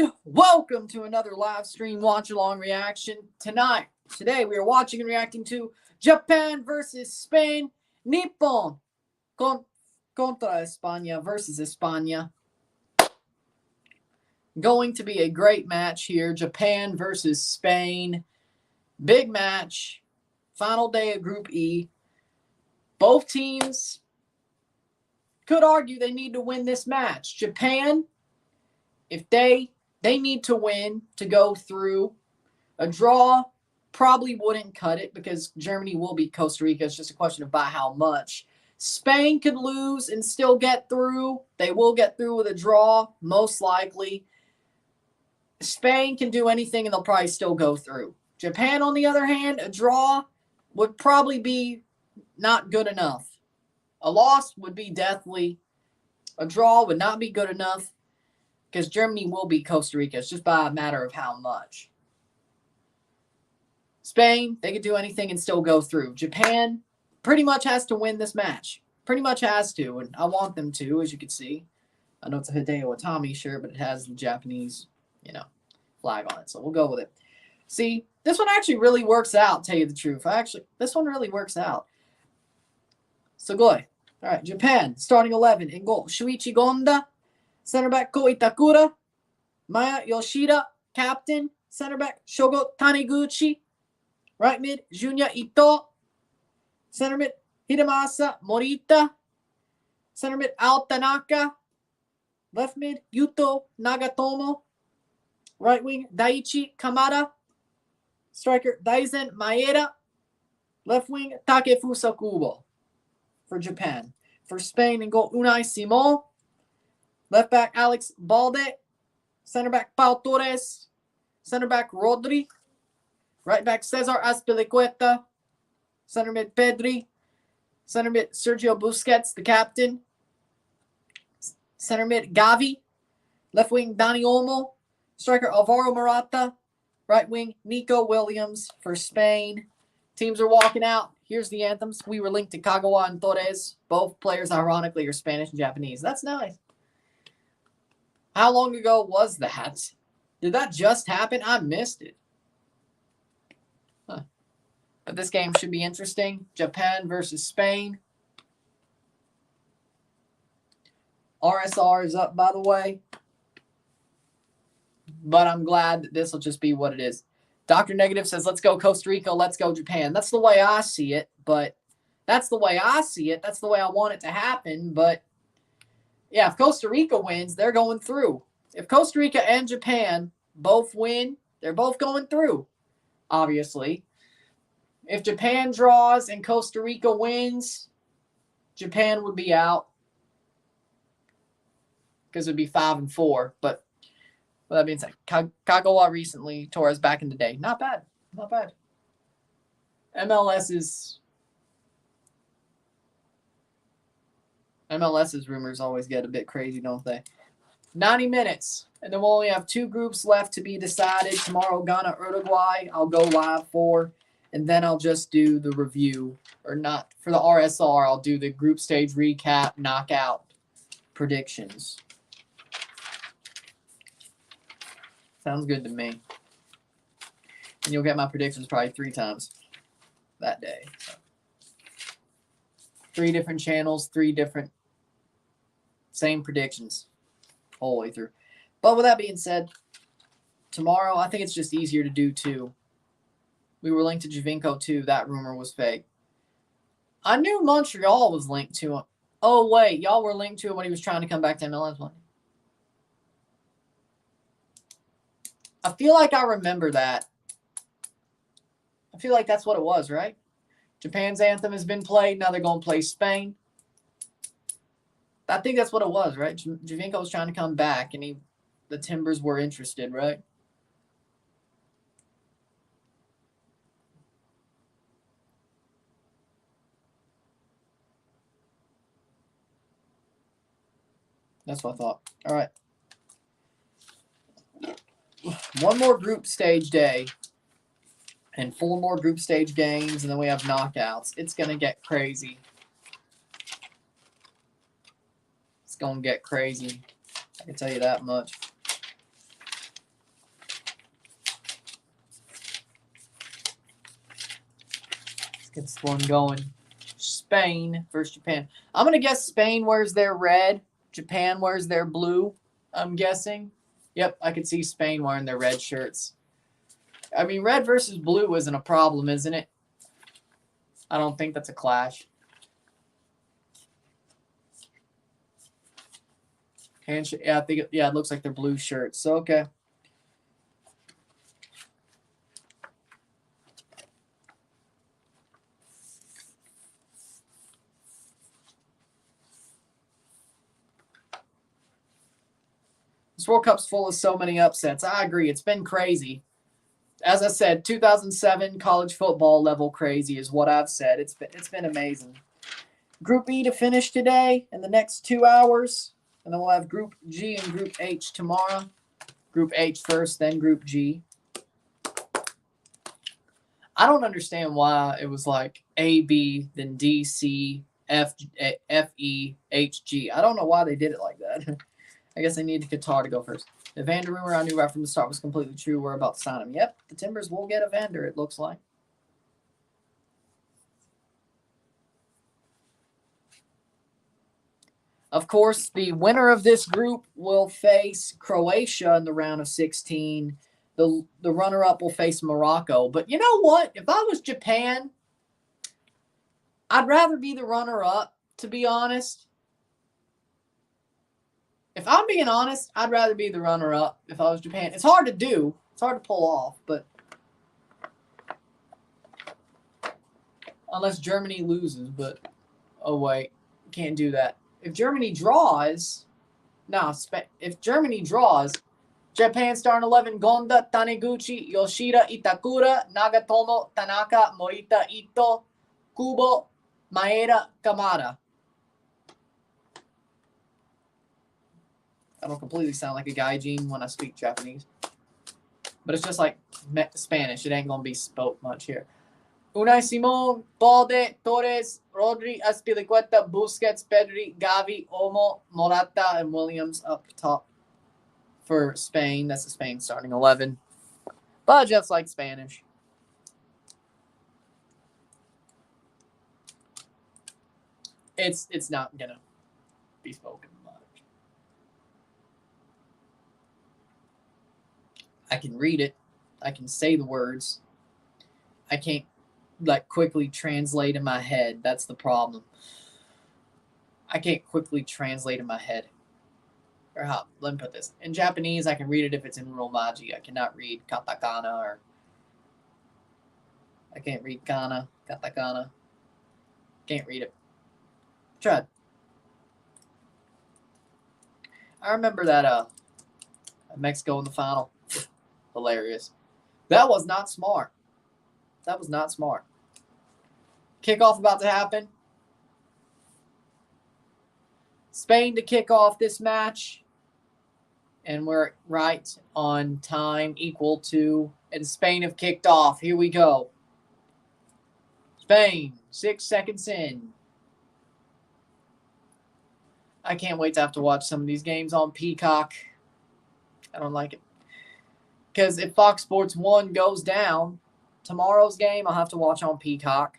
And welcome to another live stream watch-along reaction. Today we are watching and reacting to Japan versus Spain. Nippon contra España versus España. Going to be a great match here. Japan versus Spain. Big match. Final day of Group E. Both teams could argue they need to win this match. Japan, if they need to win to go through. A draw probably wouldn't cut it because Germany will beat Costa Rica. It's just a question of by how much. Spain could lose and still get through. They will get through with a draw, most likely. Spain can do anything and they'll probably still go through. Japan, on the other hand, a draw would probably be not good enough. A loss would be deathly. A draw would not be good enough because Germany will beat Costa Rica. It's just by a matter of how much. Spain, they could do anything and still go through. Japan pretty much has to win this match. Pretty much has to, and I want them to, as you can see. I know it's a Hideo Itami shirt, but it has the Japanese, flag on it, so we'll go with it. See, this one actually really works out, tell you the truth. This one really works out. Sugoi. All right, Japan, starting 11 in goal. Shuichi Gonda, center back Ko Itakura, Maya Yoshida, captain, center back Shogo Taniguchi, right mid Junya Ito, center mid Hidemasa Morita, center mid Ao Tanaka, left mid Yuto Nagatomo, right wing Daichi Kamada, striker Daizen Maeda, left wing Takefusa Kubo for Japan. For Spain, in goal Unai Simon, left back Alex Balde, center back Pau Torres, center back Rodri, right back Cesar Azpilicueta, center mid Pedri, center mid Sergio Busquets, the captain, center mid Gavi, left wing Dani Olmo, striker Alvaro Morata, right wing Nico Williams for Spain. Teams are walking out. Here's the anthems. We were linked to Kagawa and Torres. Both players, ironically, are Spanish and Japanese. That's nice. How long ago was that? Did that just happen? I missed it. Huh. But this game should be interesting. Japan versus Spain. RSR is up, by the way. But I'm glad that this will just be what it is. Dr. Negative says, let's go Costa Rica, let's go Japan. That's the way I see it, but that's the way I see it. That's the way I want it to happen. But, yeah, if Costa Rica wins, they're going through. If Costa Rica and Japan both win, they're both going through, obviously. If Japan draws and Costa Rica wins, Japan would be out because it would be 5-4. But with that being said, Kagawa recently, Torres back in the day. Not bad. Not bad. MLS's rumors always get a bit crazy, don't they? 90 minutes. And then we'll only have 2 groups left to be decided. Tomorrow, Ghana, Uruguay, I'll go live for. And then I'll just do the review. Or not. For the RSR, I'll do the group stage recap, knockout predictions. Sounds good to me. And you'll get my predictions probably 3 times that day. So 3 different channels, 3 different same predictions all the way through. But with that being said, tomorrow I think it's just easier to do 2. We were linked to Javinko too. That rumor was fake. I knew Montreal was linked to him. Oh, wait. Y'all were linked to him when he was trying to come back to MLS one. I feel like I remember that. I feel like that's what it was, right? Japan's anthem has been played. Now they're going to play Spain. I think that's what it was, right? Javinko was trying to come back, and the Timbers were interested, right? That's what I thought. All right. One more group stage day and 4 more group stage games, and then we have knockouts. It's going to get crazy. It's going to get crazy. I can tell you that much. Get this one going. Spain versus Japan. I'm going to guess Spain wears their red. Japan wears their blue, I'm guessing. Yep, I could see Spain wearing their red shirts. I mean, red versus blue isn't a problem, isn't it? I don't think that's a clash. Handshake. Yeah, I think it looks like they're blue shirts. So, okay. This World Cup's full of so many upsets. I agree. It's been crazy. As I said, 2007 college football level crazy is what I've said. It's been amazing. Group E to finish today in the next 2 hours. And then we'll have Group G and Group H tomorrow. Group H first, then Group G. I don't understand why it was like A, B, then D, C, F, E, H, G. I don't know why they did it like that. I guess they needed Qatar to go first. The Evander rumor I knew right from the start was completely true. We're about to sign him. Yep, the Timbers will get Evander, it looks like. Of course, the winner of this group will face Croatia in the round of 16. The runner-up will face Morocco. But you know what? If I was Japan, I'd rather be the runner-up, to be honest. If I'm being honest, I'd rather be the runner-up if I was Japan. It's hard to do. It's hard to pull off, but unless Germany loses, but oh wait, can't do that. If Germany draws, if Germany draws, Japan starting 11, Gonda, Taniguchi, Yoshida, Itakura, Nagatomo, Tanaka, Morita, Ito, Kubo, Maeda, Kamada. I don't completely sound like a gaijin when I speak Japanese. But it's just like Spanish. It ain't going to be spoke much here. Unai Simon, Balde, Torres, Rodri, Azpilicueta, Busquets, Pedri, Gavi, Olmo, Morata, and Williams up top for Spain. That's the Spain starting 11. But just like Spanish. It's not going to be spoken much. I can read it. I can say the words. I can't quickly translate in my head. That's the problem. I can't quickly translate in my head. Or how? Let me put this. In Japanese, I can read it if it's in Romaji. I cannot read katakana or I can't read kana, katakana. Can't read it. Tried. I remember that Mexico in the final. Hilarious. That was not smart. That was not smart. Kickoff about to happen. Spain to kick off this match. And we're right on time equal to. And Spain have kicked off. Here we go. Spain, 6 seconds in. I can't wait to have to watch some of these games on Peacock. I don't like it. Because if Fox Sports 1 goes down, tomorrow's game I'll have to watch on Peacock.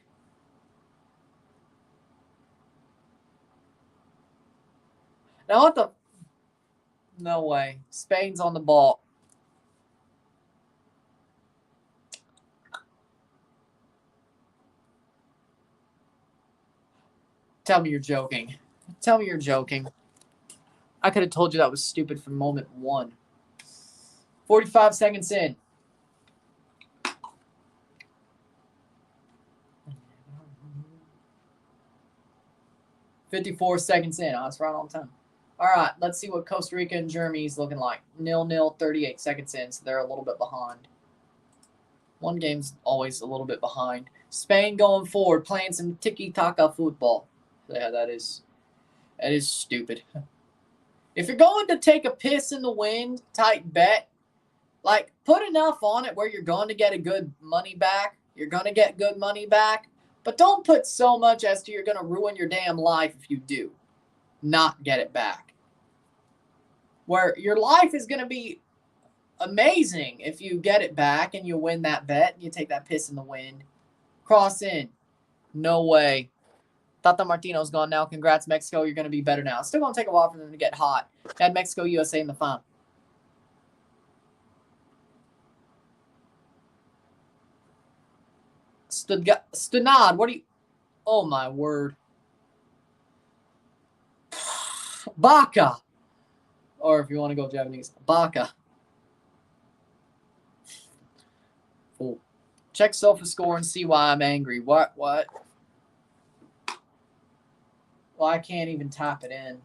Now what the... No way. Spain's on the ball. Tell me you're joking. Tell me you're joking. I could have told you that was stupid from moment 1. 45 seconds in. $54 seconds in. Oh, it's right on time. All right, let's see what Costa Rica and Germany's looking like. 0-0, 38 seconds in, so they're a little bit behind. One game's always a little bit behind. Spain going forward, playing some tiki-taka football. Yeah, that is stupid. If you're going to take a piss in the wind type bet, put enough on it where you're going to get a good money back. You're going to get good money back. But don't put so much as to you're going to ruin your damn life if you do not get it back. Where your life is going to be amazing if you get it back and you win that bet. You take that piss in the wind. Cross in. No way. Tata Martino's gone now. Congrats, Mexico. You're going to be better now. It's still going to take a while for them to get hot. Had Mexico, USA in the final. Stunad, what are you... Oh, my word. Baka. Or if you want to go Japanese, Baka. Cool. Check SofaScore and see why I'm angry. What? Well, I can't even tap it in.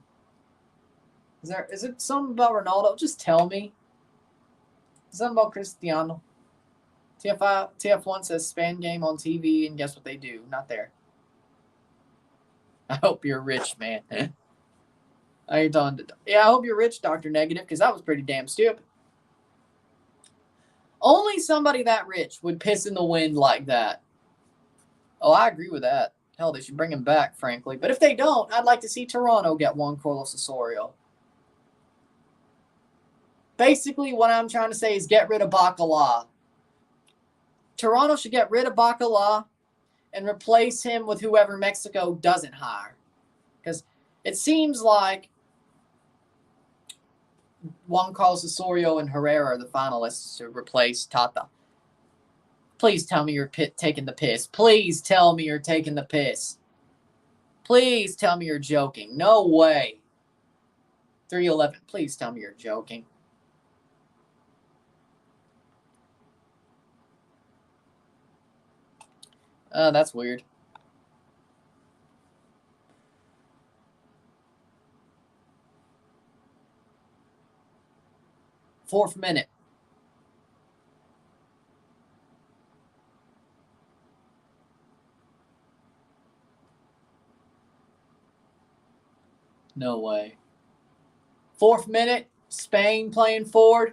Is it something about Ronaldo? Just tell me. Something about Cristiano. TF1 says Spain game on TV, and guess what they do? Not there. I hope you're rich, man. I hope you're rich, Dr. Negative, because that was pretty damn stupid. Only somebody that rich would piss in the wind like that. Oh, I agree with that. Hell, they should bring him back, frankly. But if they don't, I'd like to see Toronto get one Carlos Osorio. Basically, what I'm trying to say is get rid of Bacala. Toronto should get rid of Bacala and replace him with whoever Mexico doesn't hire. Because it seems like Juan Carlos Osorio and Herrera are the finalists to replace Tata. Please tell me you're taking the piss. Please tell me you're taking the piss. Please tell me you're joking. No way. 311. Please tell me you're joking. That's weird. Fourth minute. No way. Fourth minute. Spain playing forward.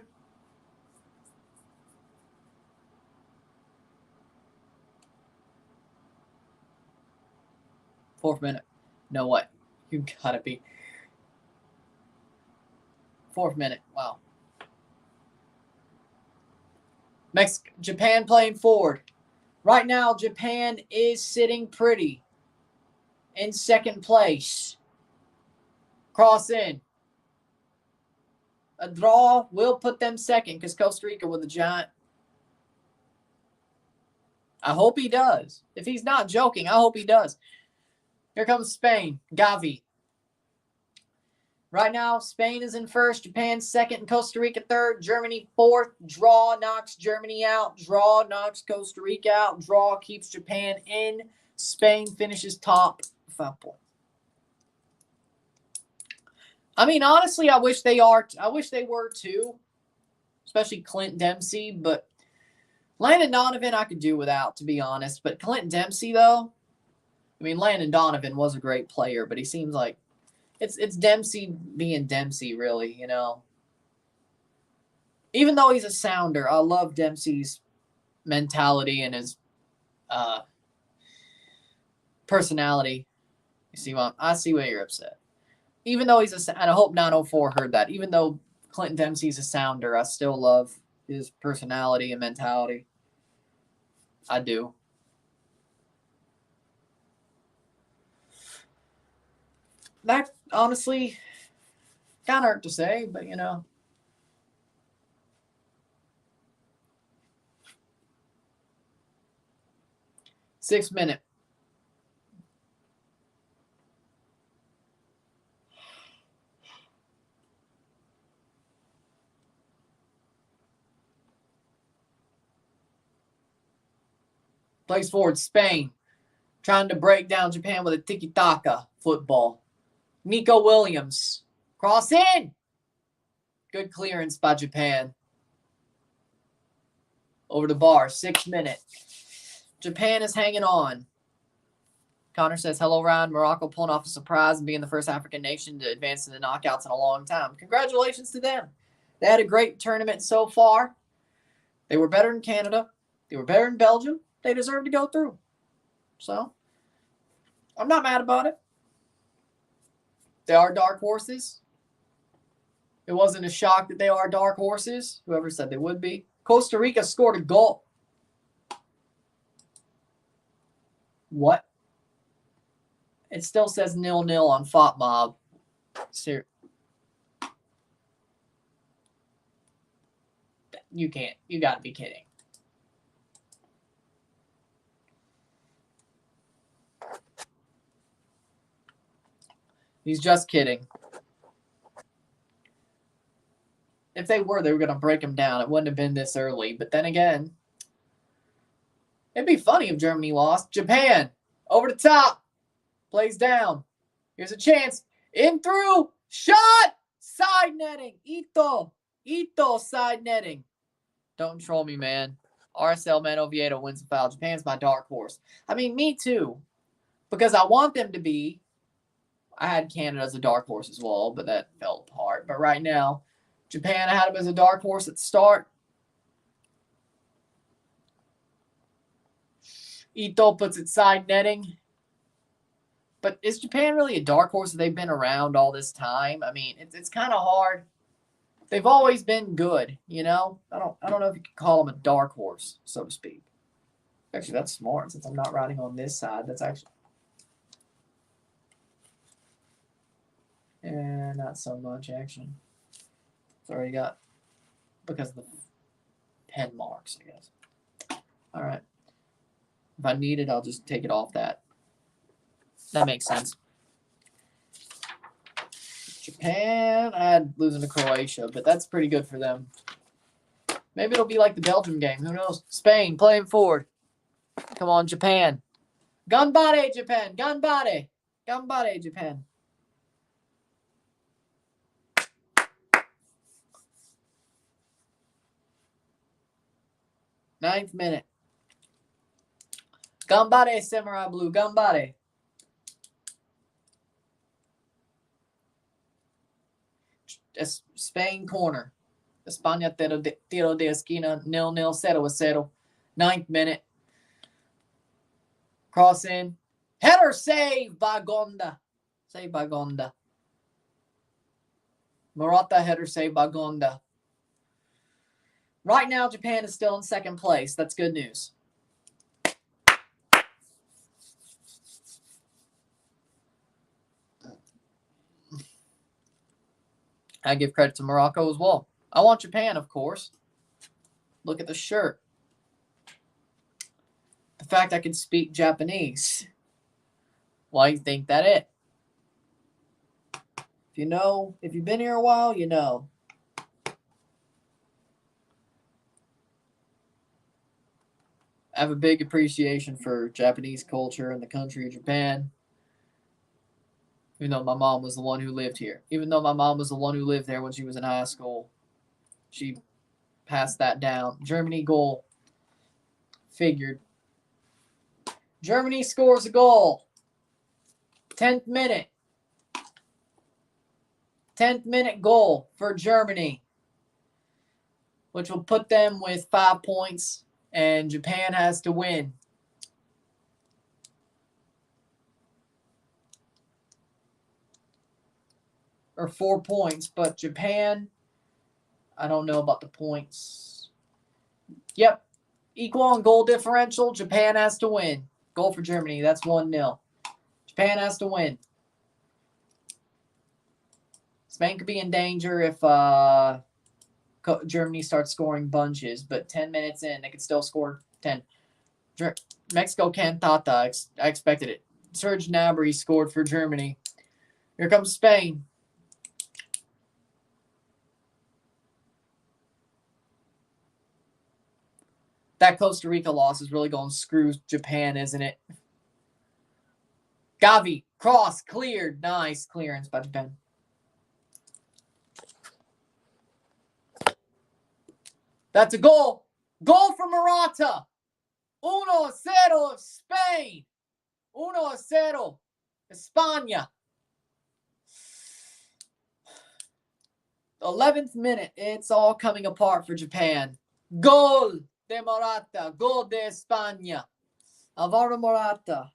Fourth minute. No way. You gotta be. Fourth minute. Wow. Japan playing forward. Right now, Japan is sitting pretty in second place. Cross in. A draw will put them second because Costa Rica with a giant. I hope he does. If he's not joking, I hope he does. Here comes Spain. Gavi. Right now, Spain is in first, Japan second, and Costa Rica third. Germany fourth. Draw knocks Germany out. Draw knocks Costa Rica out. Draw keeps Japan in. Spain finishes top. 5 points. I mean, honestly, I wish they were too, especially Clint Dempsey. But Landon Donovan, I could do without, to be honest. But Clint Dempsey, though, I mean, Landon Donovan was a great player, but he seems like it's Dempsey being Dempsey, really, you know. Even though he's a sounder, I love Dempsey's mentality and his personality. I see why you're upset. Even though and I hope 904 heard that. Even though Clinton Dempsey's a sounder, I still love his personality and mentality. I do. That honestly kind of hurt to say, but you know. Sixth minute. Plays forward, Spain. Trying to break down Japan with a tiki-taka football. Nico Williams. Cross in. Good clearance by Japan. Over the bar. 6th minute. Japan is hanging on. Connor says, hello, Ryan. Morocco pulling off a surprise and being the first African nation to advance to the knockouts in a long time. Congratulations to them. They had a great tournament so far. They were better in Canada. They were better in Belgium. They deserve to go through. So, I'm not mad about it. They are dark horses. It wasn't a shock that they are dark horses. Whoever said they would be. Costa Rica scored a goal. What? It still says 0-0 on FOTMob. You can't. You got to be kidding. He's just kidding. If they were going to break him down. It wouldn't have been this early. But then again, it'd be funny if Germany lost. Japan, over the top. Plays down. Here's a chance. In through. Shot! Side netting. Ito, side netting. Don't troll me, man. RSL Man Oviedo wins the foul. Japan's my dark horse. I mean, me too. Because I want them to be. I had Canada as a dark horse as well, but that fell apart. But right now, Japan, I had them as a dark horse at the start. Ito puts it side netting. But is Japan really a dark horse if they've been around all this time? I mean, it's kind of hard. They've always been good, you know? I don't know if you could call them a dark horse, so to speak. Actually, that's smart since I'm not riding on this side. That's actually... And not so much action. Sorry, you got... Because of the pen marks, I guess. All right. If I need it, I'll just take it off that. That makes sense. Japan, I had losing to Croatia, but that's pretty good for them. Maybe it'll be like the Belgium game. Who knows? Spain playing forward. Come on, Japan. Ganbare, Japan. Ganbare. Ganbare, Japan. Ninth minute. Ganbare, Samurai Blue. Ganbare. Spain corner. España tiro de esquina. 0-0. 0-0. Ninth minute. Cross in. Header save by Gonda. Save by Gonda. Morata header save by Gonda. Right now, Japan is still in second place. That's good news. I give credit to Morocco as well. I want Japan, of course. Look at the shirt. The fact I can speak Japanese. Why you think that it? If you've been here a while, you know. I have a big appreciation for Japanese culture and the country of Japan. Even though my mom was the one who lived here. Even though my mom was the one who lived there when she was in high school. She passed that down. Germany goal. Figured. Germany scores a goal. 10th minute. 10th minute goal for Germany. Which will put them with 5 points. And Japan has to win. Or 4 points. But Japan, I don't know about the points. Yep. Equal on goal differential. Japan has to win. Goal for Germany. That's 1-0. Japan has to win. Spain could be in danger if Germany starts scoring bunches. But 10 minutes in, they could still score 10. Mexico cantata. I expected it. Serge Gnabry scored for Germany. Here comes Spain. That Costa Rica loss is really going to screw Japan, isn't it? Gavi, cross, cleared. Nice clearance by Japan. That's a goal. Goal for Morata. 1-0 Spain. 1-0 España. 11th minute. It's all coming apart for Japan. Goal de Morata. Goal de España. Alvaro Morata.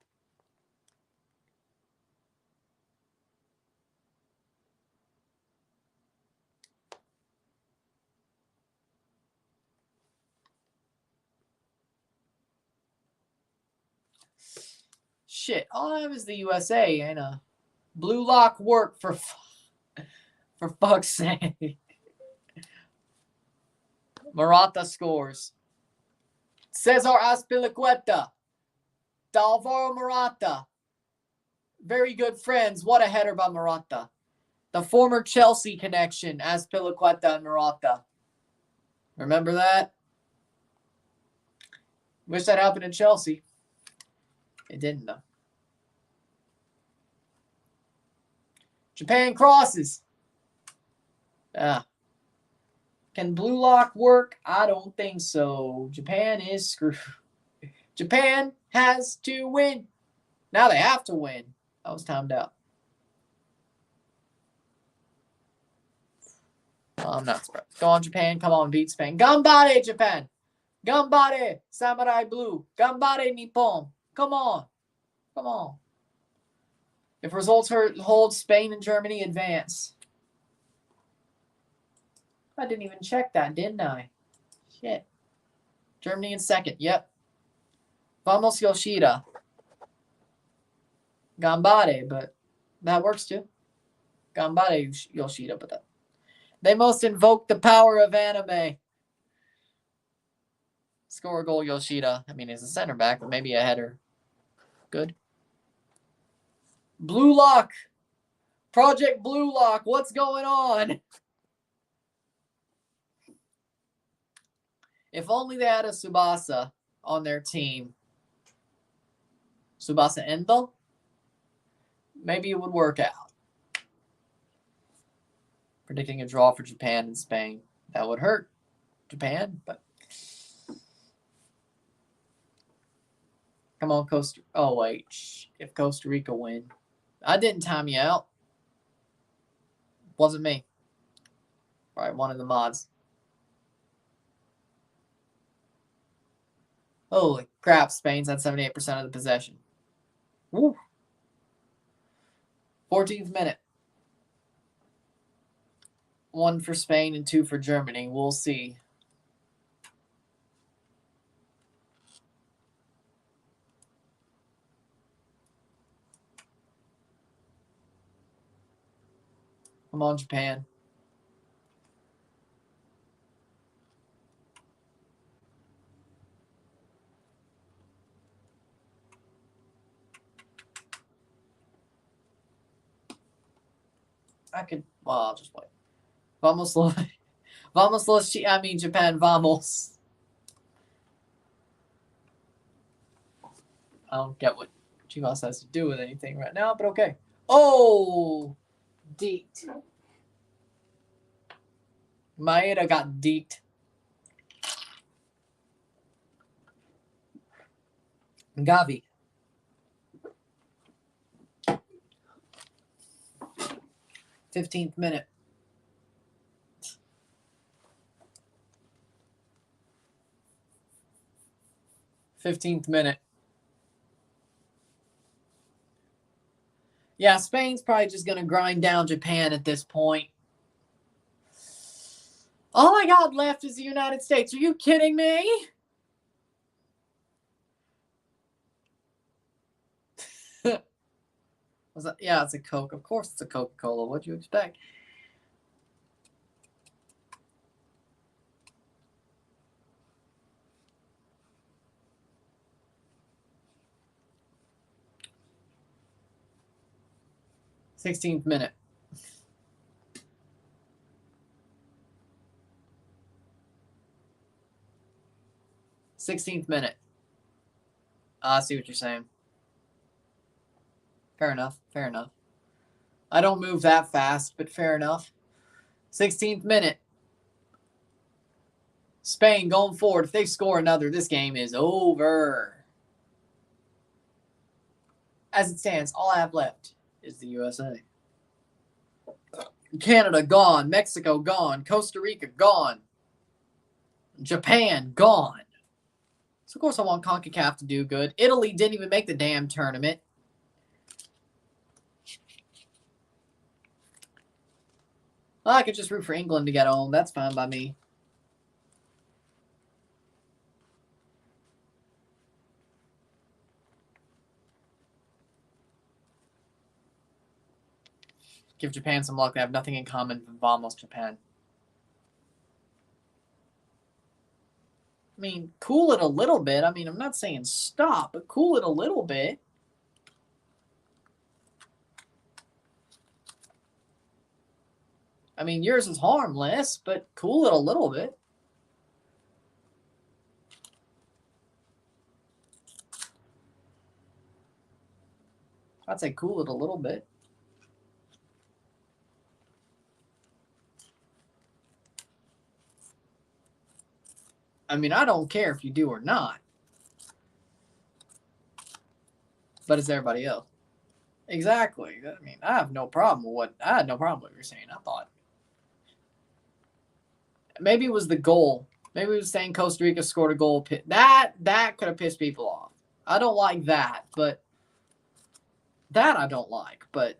shit. All I have is the USA and blue lock work for fuck's sake. Morata scores. Cesar Azpilicueta. Dalvaro Morata. Very good friends. What a header by Morata. The former Chelsea connection, Azpilicueta and Morata. Remember that? Wish that happened in Chelsea. It didn't, though. Japan crosses. Can blue lock work? I don't think so. Japan is screwed. Japan has to win. Now they have to win. That was timed out. Oh, I'm not surprised. Go on, Japan. Come on, beat Spain. Gambare, Japan. Gambare, Samurai Blue. Gambare, Nippon. Come on. Come on. If results hold, Spain and Germany advance. I didn't even check that, didn't I? Shit. Germany in second. Yep. Vamos Yoshida. Gambare, but that works too. Gambare Yoshida, but that. They must invoke the power of anime. Score a goal, Yoshida. I mean, he's a center back, but maybe a header. Good. Blue Lock. Project Blue Lock. What's going on? If only they had a Tsubasa on their team. Tsubasa Endo? Maybe it would work out. Predicting a draw for Japan and Spain. That would hurt Japan, but... Come on, Costa... Oh, wait. If Costa Rica win. I didn't time you out. Wasn't me. All right, one of the mods. Holy crap, Spain's had 78% of the possession. Woo. 14th minute. 1 for Spain and 2 for Germany. We'll see. Come on, Japan. I could, well, I'll just wait. Vamos, Japan, vamos. I don't get what Chivas has to do with anything right now, but okay. Oh, deeked. Maeda got deeked. Gavi. Fifteenth minute. Yeah, Spain's probably just going to grind down Japan at this point. All I got left is the United States. Are you kidding me? Was that? Yeah, it's a Coke. Of course it's a Coca-Cola. What'd you expect? Sixteenth minute. I see what you're saying. Fair enough. I don't move that fast, but fair enough. 16th minute. Spain going forward. If they score another, this game is over. As it stands, all I have left is the USA. Canada gone. Mexico gone. Costa Rica gone. Japan gone. So, of course, I want CONCACAF to do good. Italy didn't even make the damn tournament. Well, I could just root for England to get home. That's fine by me. Give Japan some luck. They have nothing in common. Vamos, Japan. I mean, cool it a little bit. I mean, I'm not saying stop, but cool it a little bit. I mean, yours is harmless, but cool it a little bit. I'd say cool it a little bit. I mean, I don't care if you do or not. But it's everybody else. Exactly. I mean, I had no problem with what you're saying. I thought maybe it was the goal. Maybe it was saying Costa Rica scored a goal. That could have pissed people off. I don't like that, but that I don't like. But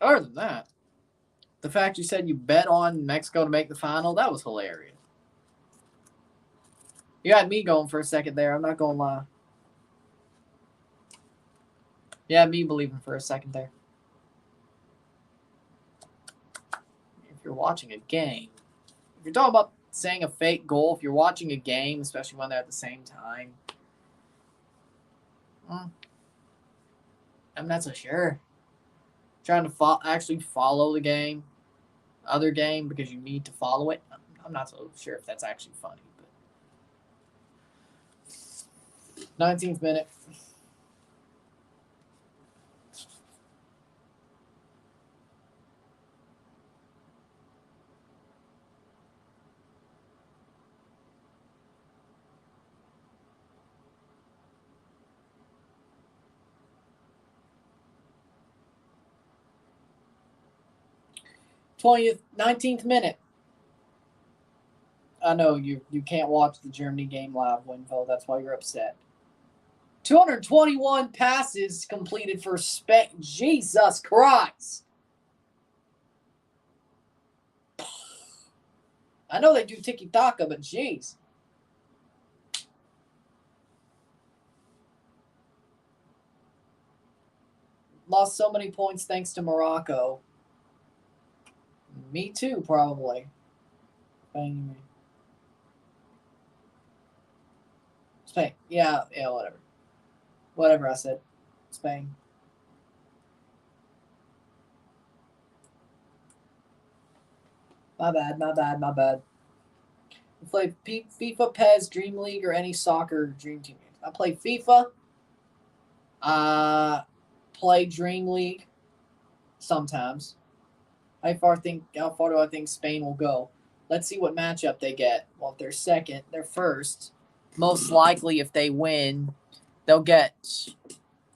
other than that, the fact you said you bet on Mexico to make the final, that was hilarious. You had me going for a second there. I'm not going to lie. You had me believing for a second there. If you're watching a game, if you're talking about saying a fake goal, if you're watching a game, especially when they're at the same time, I'm not so sure. Trying to actually follow the game, other game, because you need to follow it. I'm not so sure if that's actually funny. But 19th minute. th 19th minute. I know you can't watch the Germany game live, Winvo. That's why you're upset. 221 passes completed for Spain. Jesus Christ. I know they do tiki-taka, but jeez. Lost so many points thanks to Morocco. Me too, probably. Spain. Yeah, whatever. Whatever I said. Spain. My bad. I play FIFA, PES, Dream League, or any soccer Dream Team games. I play FIFA. Play Dream League sometimes. How far do I think Spain will go? Let's see what matchup they get. Well, if they're second, they're first. Most likely, if they win, they'll get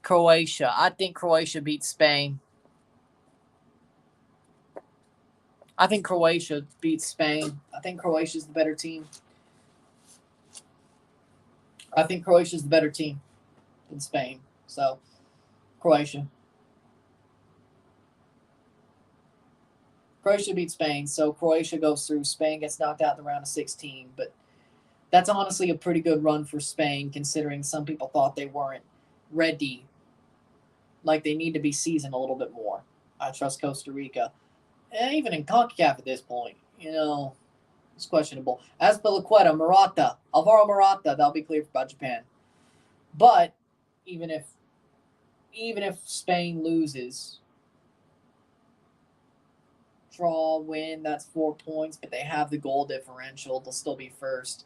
Croatia. I think Croatia beats Spain. I think Croatia beats Spain. I think Croatia's the better team. I think Croatia's the better team than Spain. So, Croatia. Croatia beats Spain, so Croatia goes through. Spain gets knocked out in the round of 16. But that's honestly a pretty good run for Spain, considering some people thought they weren't ready. Like they need to be seasoned a little bit more. I trust Costa Rica. And even in CONCACAF at this point, it's questionable. Azpilicueta, Morata, Alvaro Morata, that'll be cleared by Japan. But even if Spain loses, draw, win, that's 4 points, but they have the goal differential, they'll still be first.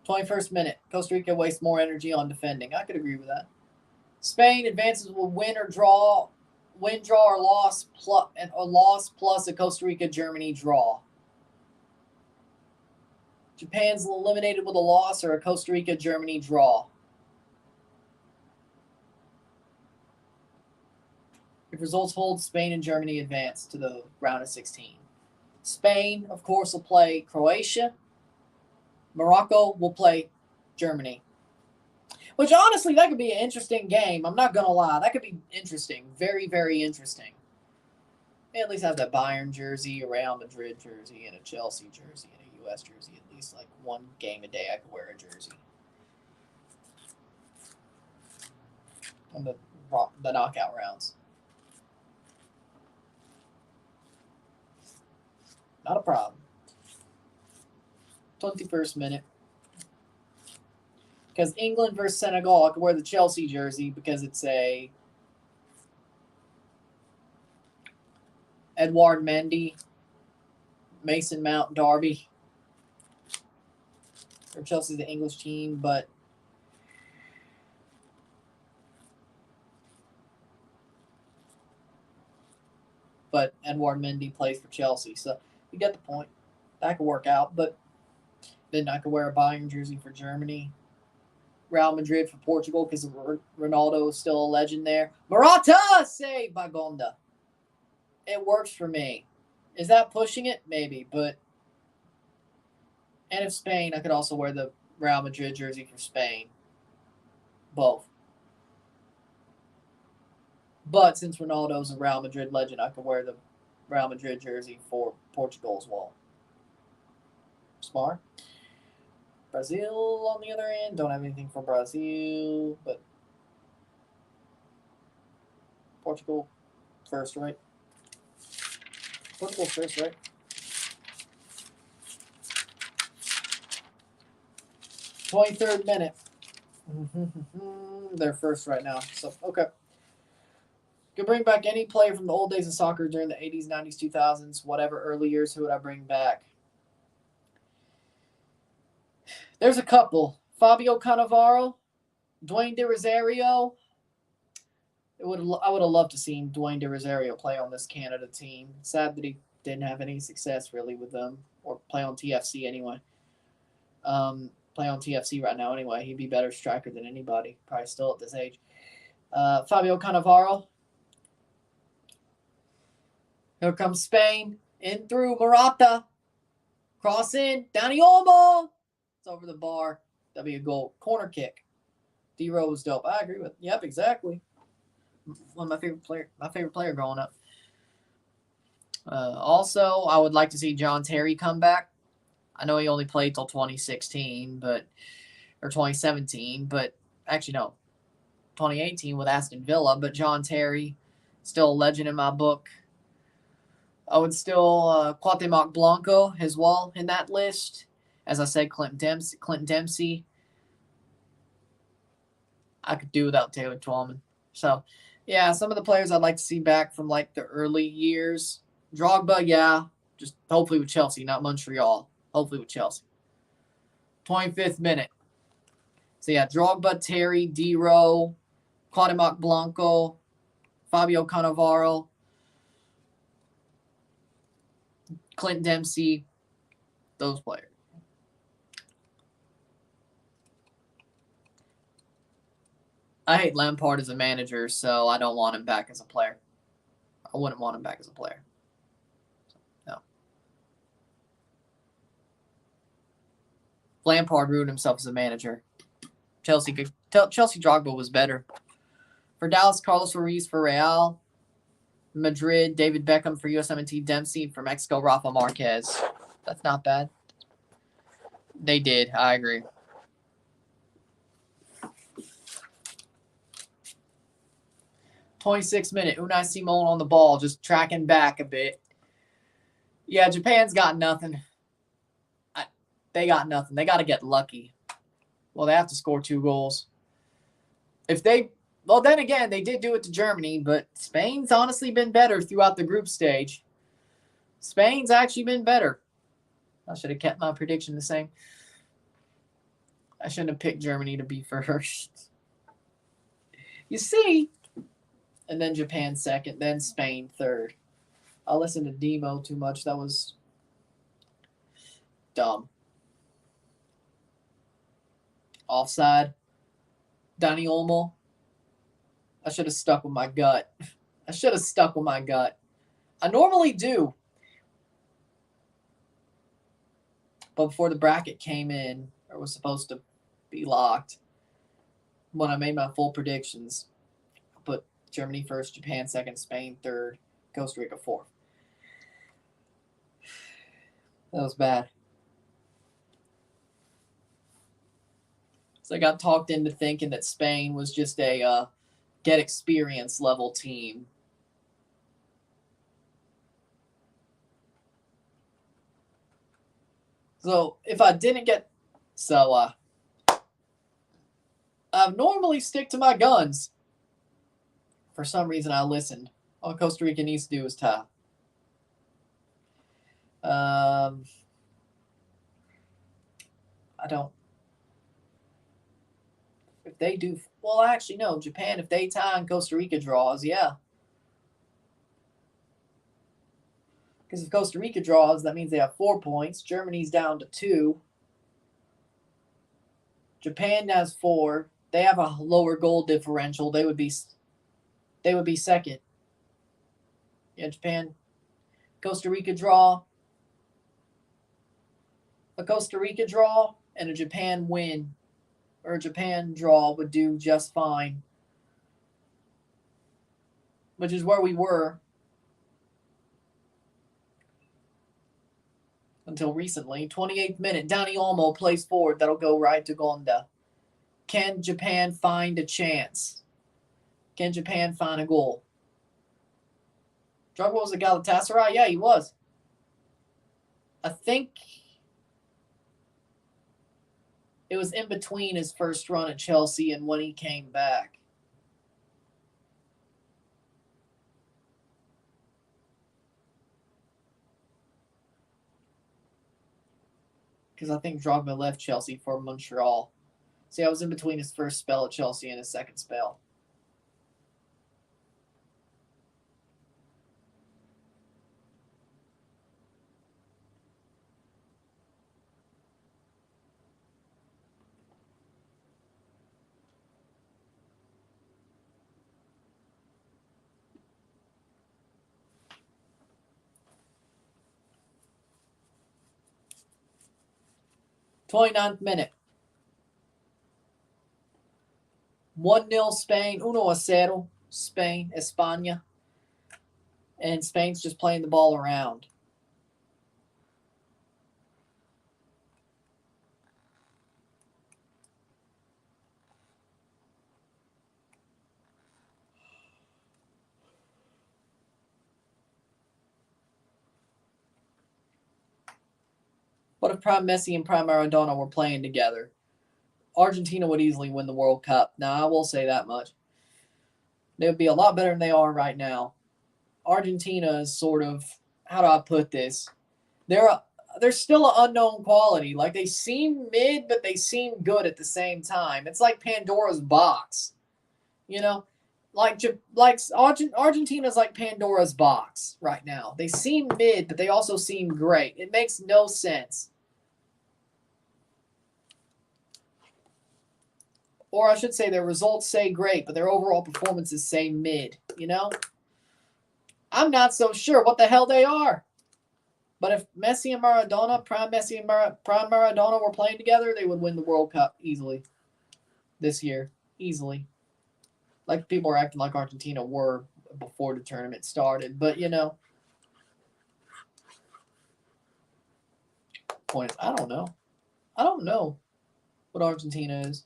21st minute. Costa Rica wastes more energy on defending. I could agree with that. Spain advances will win, draw, or loss plus a Costa Rica-Germany draw. Japan's eliminated with a loss or a Costa Rica-Germany draw. If results hold, Spain and Germany advance to the round of 16. Spain, of course, will play Croatia. Morocco will play Germany. Which, honestly, that could be an interesting game. I'm not going to lie. That could be interesting. Very, very interesting. They at least have that Bayern jersey, a Real Madrid jersey, and a Chelsea jersey, and a U.S. jersey. At least like one game a day I could wear a jersey. On the knockout rounds. Not a problem. 21st minute. Because England versus Senegal, I could wear the Chelsea jersey because it's a Edouard Mendy, Mason Mount derby. Or Chelsea's the English team, but Edouard Mendy plays for Chelsea. So you get the point. That could work out. But then I could wear a Bayern jersey for Germany. Real Madrid for Portugal because Ronaldo is still a legend there. Morata saved by Gonda. It works for me. Is that pushing it? Maybe, but and if Spain, I could also wear the Real Madrid jersey for Spain. Both. But since Ronaldo's a Real Madrid legend, I could wear the Real Madrid jersey for Portugal as well. Smart. Brazil on the other end. Don't have anything for Brazil, but Portugal first, right? Portugal first, right? '23rd minute. They're first right now. So, okay. Could bring back any player from the old days of soccer during the 80s, 90s, 2000s, whatever early years. Who would I bring back? There's a couple. Fabio Cannavaro, Dwayne De Rosario. I would have loved to see Dwayne De Rosario play on this Canada team. Sad that he didn't have any success really with them, or play on TFC anyway. Play on TFC right now anyway. He'd be better striker than anybody, probably still at this age. Fabio Cannavaro. Here comes Spain. In through Morata. Cross in. Dani Olmo. It's over the bar. That'd be a goal. Corner kick. D-Rose dope. I agree with. Yep, exactly. One of my favorite player growing up. Also, I would like to see John Terry come back. I know he only played till 2016, or 2017, but actually no, 2018 with Aston Villa. But John Terry, still a legend in my book. I would still Cuauhtemoc Blanco as well in that list. As I said, Clinton Dempsey. I could do without Taylor Twellman. So, yeah, some of the players I'd like to see back from like the early years. Drogba, yeah, just hopefully with Chelsea, not Montreal. Hopefully with Chelsea. 25th minute. So, yeah, Drogba, Terry, D-Row, Cuauhtemoc Blanco, Fabio Cannavaro, Clinton Dempsey, those players. I hate Lampard as a manager, so I don't want him back as a player. I wouldn't want him back as a player. No. Lampard ruined himself as a manager. Chelsea Drogba was better. For Dallas, Carlos Ruiz for Real. Madrid, David Beckham for USMNT. Dempsey for Mexico, Rafa Marquez. That's not bad. They did. I agree. '26th minute. Unai Simon on the ball, just tracking back a bit. Yeah, Japan's got nothing. They got nothing. They got to get lucky. Well, they have to score 2 goals. Well, then again, they did do it to Germany, but Spain's honestly been better throughout the group stage. Spain's actually been better. I should have kept my prediction the same. I shouldn't have picked Germany to be first. You see? And then Japan second, then Spain third. I listened to Demo too much. That was dumb. Offside. Dani Olmo. I should have stuck with my gut. I normally do. But before the bracket came in, or was supposed to be locked, when I made my full predictions, I put Germany first, Japan second, Spain third, Costa Rica fourth. That was bad. So I got talked into thinking that Spain was just a get experience level team. So if I didn't get... So I normally stick to my guns. For some reason, I listened. All Costa Rica needs to do is tie. I don't... If they do... Well, actually, no. Japan, if they tie and Costa Rica draws, yeah. Because if Costa Rica draws, that means they have 4 points. Germany's down to 2. Japan has 4. They have a lower goal differential. They would be second. Yeah, Japan. Costa Rica draw. A Costa Rica draw and a Japan win or a Japan draw would do just fine. Which is where we were until recently. 28th minute, Dani Olmo plays forward. That'll go right to Gonda. Can Japan find a chance? Can Japan find a goal? Drogba was a Galatasaray? Yeah, he was. I think it was in between his first run at Chelsea and when he came back. Because I think Drogba left Chelsea for Montreal. See, I was in between his first spell at Chelsea and his second spell. '29th minute. 1-0 Spain. 1-0 Spain. España. And Spain's just playing the ball around. What if Prime Messi and Prime Maradona were playing together? Argentina would easily win the World Cup. Now, I will say that much. They would be a lot better than they are right now. Argentina is sort of, how do I put this? They're still an unknown quality. Like, they seem mid, but they seem good at the same time. It's like Pandora's box. You know? Like Argentina's like Pandora's box right now. They seem mid, but they also seem great. It makes no sense. Or I should say their results say great, but their overall performances say mid, you know? I'm not so sure what the hell they are. But if Messi and Maradona, Prime Messi and Prime Maradona were playing together, they would win the World Cup easily this year. Easily. Like people are acting like Argentina were before the tournament started. But, you know. Point is, I don't know. I don't know what Argentina is.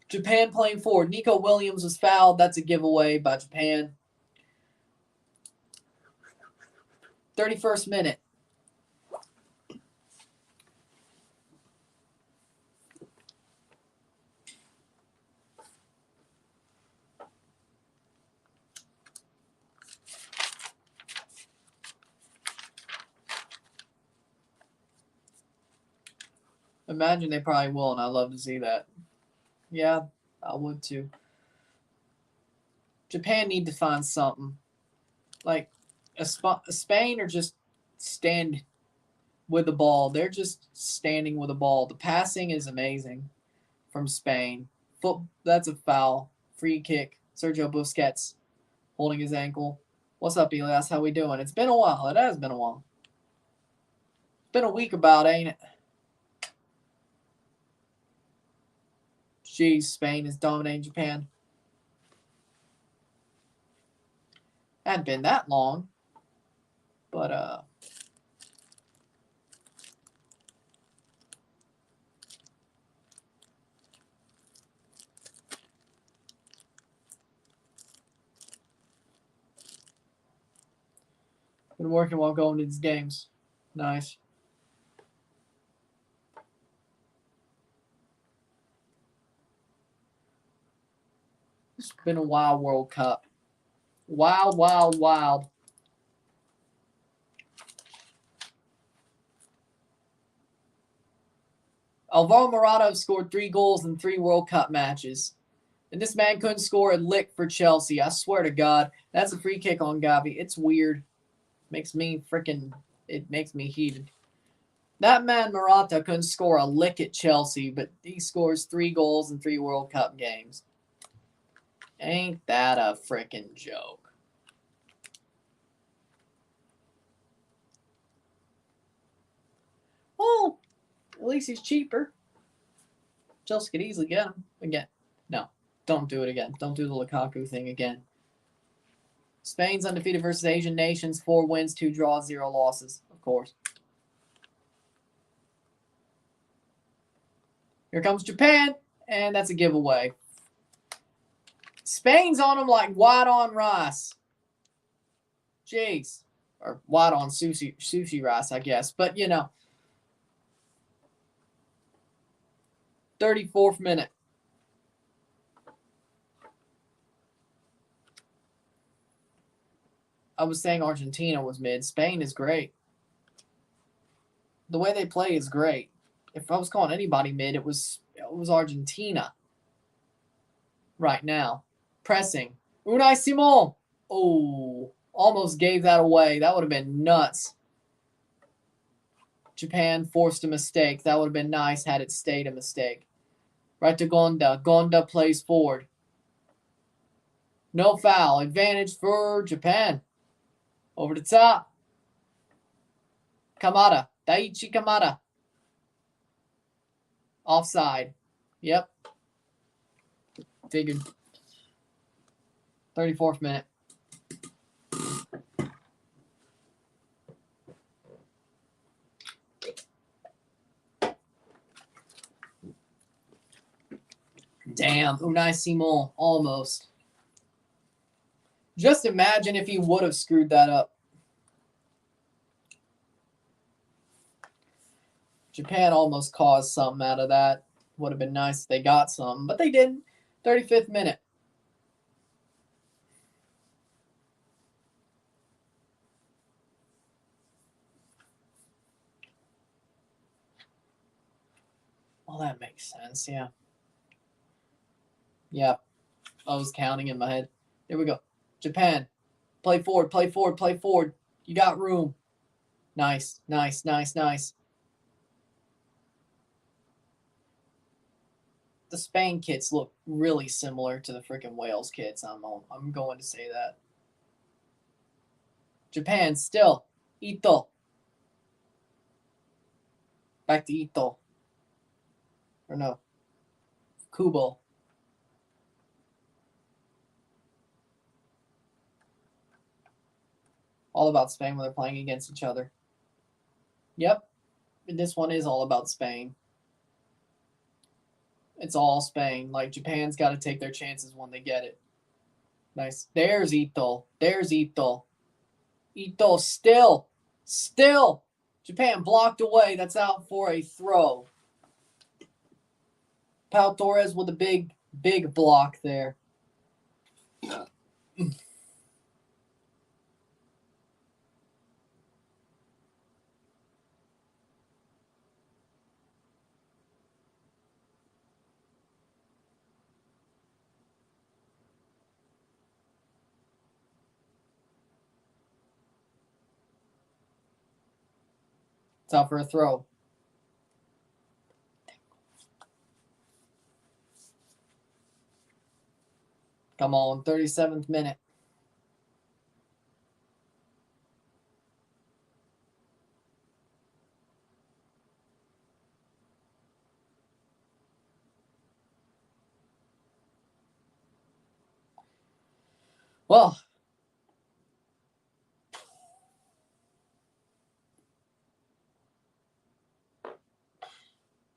Japan playing forward. Nico Williams was fouled. That's a giveaway by Japan. 31st minute. Imagine they probably will, and I'd love to see that. Yeah, I would too. Japan need to find something. Like, Spain are just stand with the ball. They're just standing with the ball. The passing is amazing from Spain. That's a foul. Free kick. Sergio Busquets holding his ankle. What's up, Elias? How we doing? It's been a while. It has been a while. It's been a week about, ain't it? Jeez, Spain is dominating Japan. Hadn't been that long, but been working while going to these games. Nice. It's been a wild World Cup. Wild, wild, wild. Alvaro Morata scored 3 goals in 3 World Cup matches. And this man couldn't score a lick for Chelsea. I swear to God. That's a free kick on Gavi. It's weird. It makes me heated. That man Morata couldn't score a lick at Chelsea, but he scores 3 goals in 3 World Cup games. Ain't that a frickin' joke? Well, at least he's cheaper. Chelsea could easily get him again. No, don't do it again. Don't do the Lukaku thing again. Spain's undefeated versus Asian nations. 4 wins, 2 draws, 0 losses. Of course. Here comes Japan, and that's a giveaway. Spain's on them like white on rice. Jeez. Or white on sushi rice, I guess. But, you know. 34th minute. I was saying Argentina was mid. Spain is great. The way they play is great. If I was calling anybody mid, it was Argentina. Right now. Pressing. Unai Simon. Oh, almost gave that away. That would have been nuts. Japan forced a mistake. That would have been nice had it stayed a mistake. Right to Gonda. Gonda plays forward. No foul. Advantage for Japan. Over the top. Kamada. Daichi Kamada. Offside. Yep. Figured. 34th minute. Damn, Unai Simon, almost. Just imagine if he would have screwed that up. Japan almost caused something out of that. Would have been nice if they got something, but they didn't. 35th minute. Well, that makes sense, yeah. Yeah, I was counting in my head. Here we go. Japan. Play forward, play forward, play forward. You got room. Nice, nice, nice, nice. The Spain kits look really similar to the freaking Wales kits. I'm going to say that. Japan still. Ito. Back to Ito. Or no. Kubo. All about Spain when they're playing against each other. Yep. This one is all about Spain. It's all Spain. Like, Japan's got to take their chances when they get it. Nice. There's Ito. There's Ito. Ito still. Still. Japan blocked away. That's out for a throw. Pau Torres with a big, big block there. It's out for a throw. Come on, 37th minute. Well,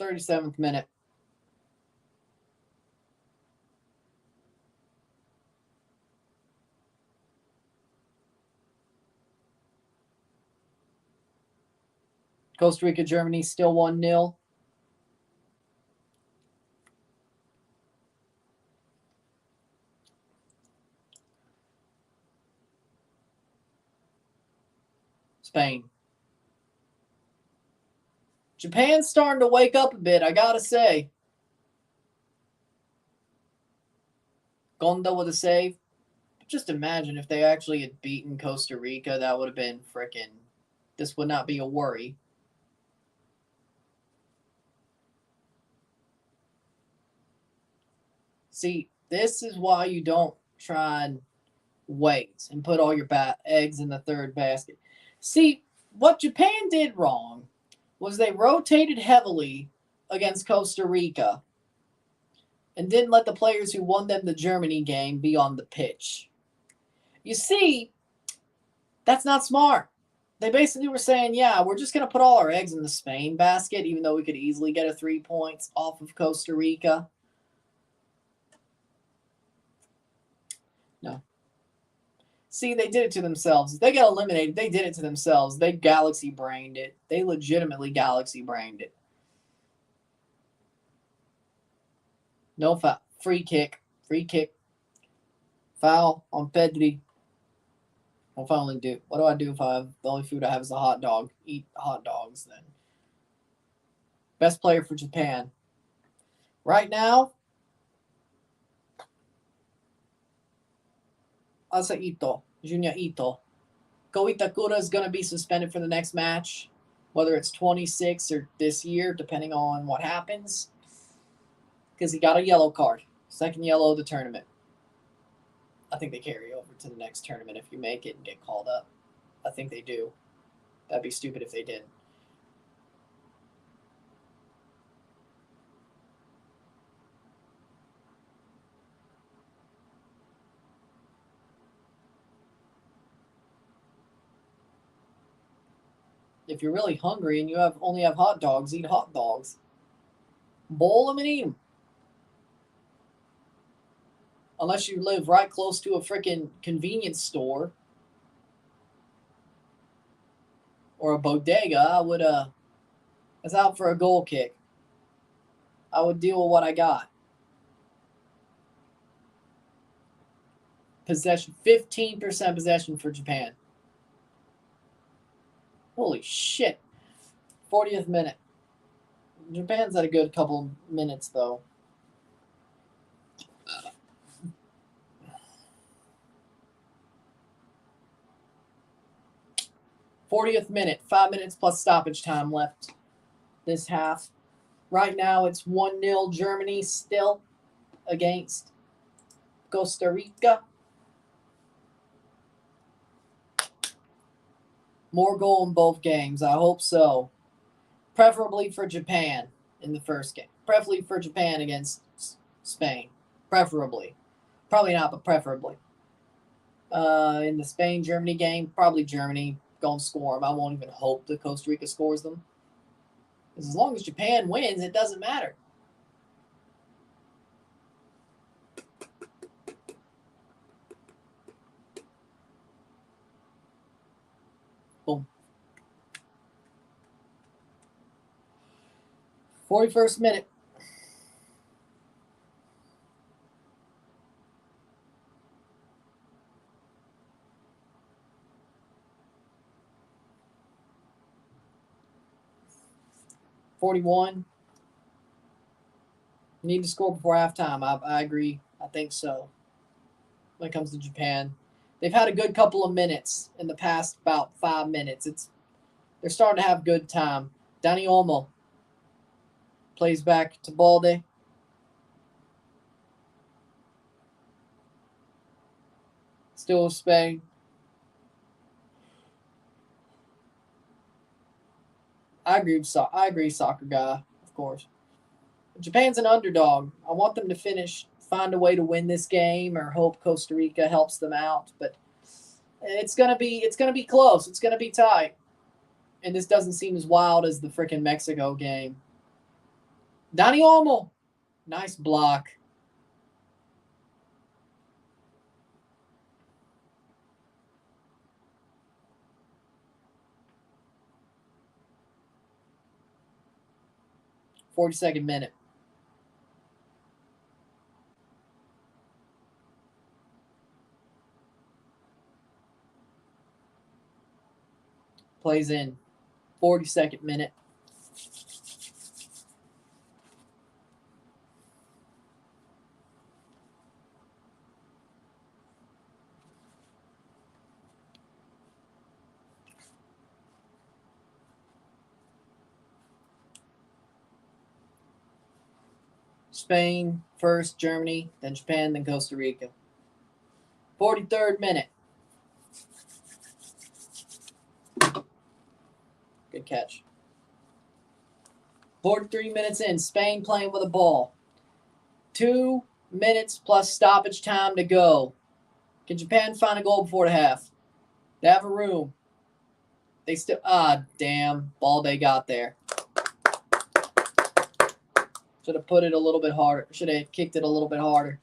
37th minute. Costa Rica, Germany still 1-0. Spain. Japan's starting to wake up a bit, I gotta say. Gonda with a save. Just imagine if they actually had beaten Costa Rica, that would have been freaking. This would not be a worry. See, this is why you don't try and wait and put all your eggs in the third basket. See, what Japan did wrong was they rotated heavily against Costa Rica and didn't let the players who won them the Germany game be on the pitch. You see, that's not smart. They basically were saying, yeah, we're just going to put all our eggs in the Spain basket, even though we could easily get a 3 points off of Costa Rica. No. See, they did it to themselves. They got eliminated. They did it to themselves. They galaxy brained it. They legitimately galaxy brained it. No foul. Free kick. Free kick. Foul on Pedri. What do I do if I have the only food I have is a hot dog? Eat hot dogs then. Best player for Japan. Right now, I'll say Ito. Junya Ito. Ko Itakura is going to be suspended for the next match, whether it's 26 or this year, depending on what happens, because he got a yellow card. Second yellow of the tournament. I think they carry over to the next tournament if you make it and get called up. I think they do. That'd be stupid if they didn't. If you're really hungry and you only have hot dogs, eat hot dogs. Boil them and eat them. Unless you live right close to a freaking convenience store or a bodega, I would it's out for a goal kick. I would deal with what I got. Possession, 15% possession for Japan. Holy shit. 40th minute. Japan's had a good couple minutes, though. '40th minute. 5 minutes plus stoppage time left this half. Right now, it's 1-0 Germany still against Costa Rica. More goal in both games. I hope so. Preferably for Japan in the first game. Preferably for Japan against Spain. Preferably. Probably not, but preferably. In the Spain-Germany game, probably Germany going to score them. I won't even hope that Costa Rica scores them. Because as long as Japan wins, it doesn't matter. Boom. 41st minute. '41. Need to score before halftime. I agree. I think so. When it comes to Japan, they've had a good couple of minutes in the past about 5 minutes. They're starting to have good time. Dani Olmo plays back to Balde. Still Spain. I agree, soccer guy, of course. Japan's an underdog. I want them to finish find a way to win this game or hope Costa Rica helps them out. But it's gonna be close. It's gonna be tight. And this doesn't seem as wild as the freaking Mexico game. Dani Olmo, nice block. .42 minute. Plays in. 42nd minute. Spain first, Germany, then Japan, then Costa Rica. 43rd minute. Good catch. 43 minutes in, Spain playing with a ball. 2 minutes plus stoppage time to go. Can Japan find a goal before the half? They have a room. They still, damn, ball they got there. Should have put it a little bit harder. Should have kicked it a little bit harder.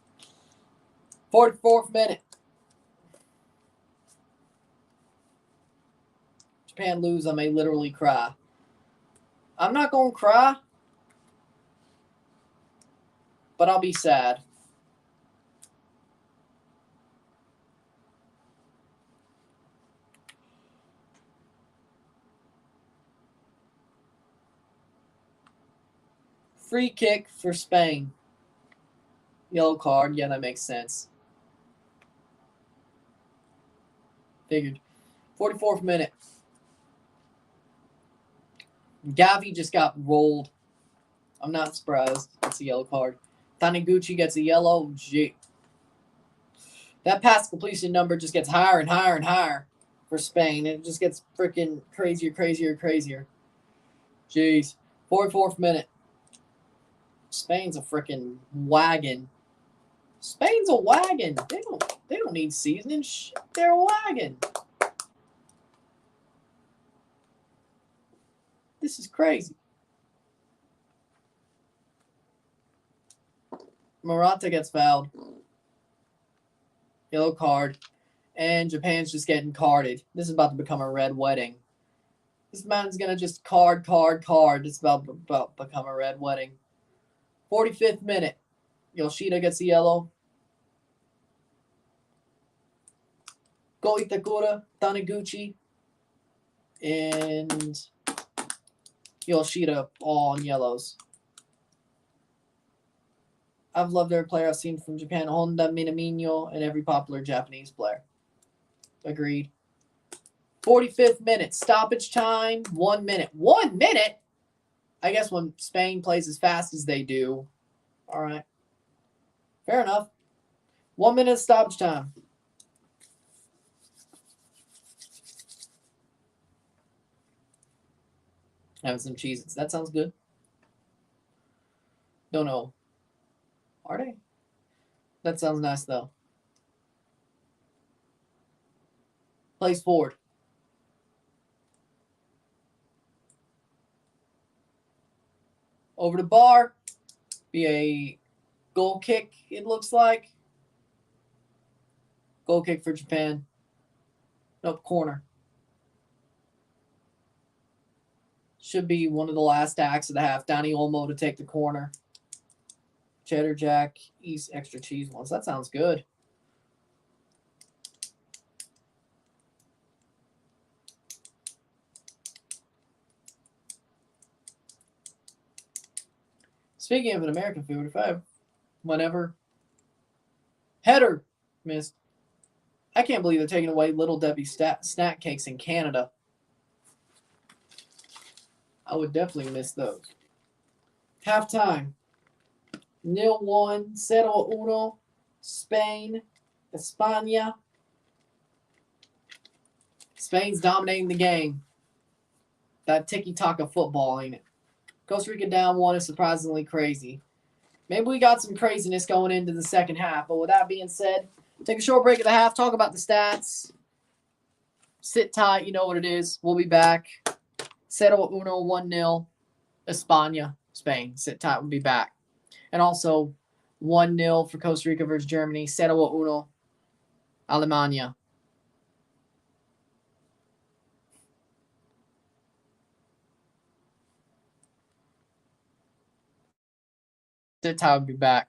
44th minute. Japan lose, I may literally cry. I'm not going to cry, but I'll be sad. Free kick for Spain. Yellow card. Yeah, that makes sense. Figured. 44th minute. Gavi just got rolled. I'm not surprised. It's a yellow card. Taniguchi gets a yellow. Gee. That pass completion number just gets higher and higher and higher for Spain. It just gets freaking crazier, crazier, crazier. Jeez. 44th minute. Spain's a freaking wagon. Spain's a wagon. They don't need seasoning. Shit, they're a wagon. This is crazy. Morata gets fouled. Yellow card. And Japan's just getting carded. This is about to become a red wedding. This man's going to just card. It's about to become a red wedding. 45th minute. Yoshida gets a yellow. Go Itakura, Taniguchi, and Yoshida all on yellows. I've loved every player I've seen from Japan. Honda, Minamino, and every popular Japanese player. Agreed. 45th minute. Stoppage time. 1 minute. 1 minute? I guess when Spain plays as fast as they do. All right. Fair enough. 1 minute stoppage time. Having some Cheez-Its. That sounds good. Don't know. Are they? That sounds nice, though. Plays forward. Over the bar. Be a goal kick, it looks like. Goal kick for Japan. Nope, corner. Should be one of the last acts of the half. Dani Olmo to take the corner. Cheddar Jack, East extra cheese ones. That sounds good. Speaking of an American food, whenever header missed. I can't believe they're taking away Little Debbie snack cakes in Canada. I would definitely miss those. Halftime. 0-1, 0-1, Spain, España. Spain's dominating the game. That tiki-taka football, ain't it? Costa Rica down 1 is surprisingly crazy. maybe we got some craziness going into the second half. But with that being said, take a short break at the half, talk about the stats. Sit tight, you know what it is. We'll be back. 0-1, 1-0. España, Spain. Sit tight, we'll be back. And also 1-0 for Costa Rica versus Germany. 0-1, Alemania. Sit tight, we'll be back.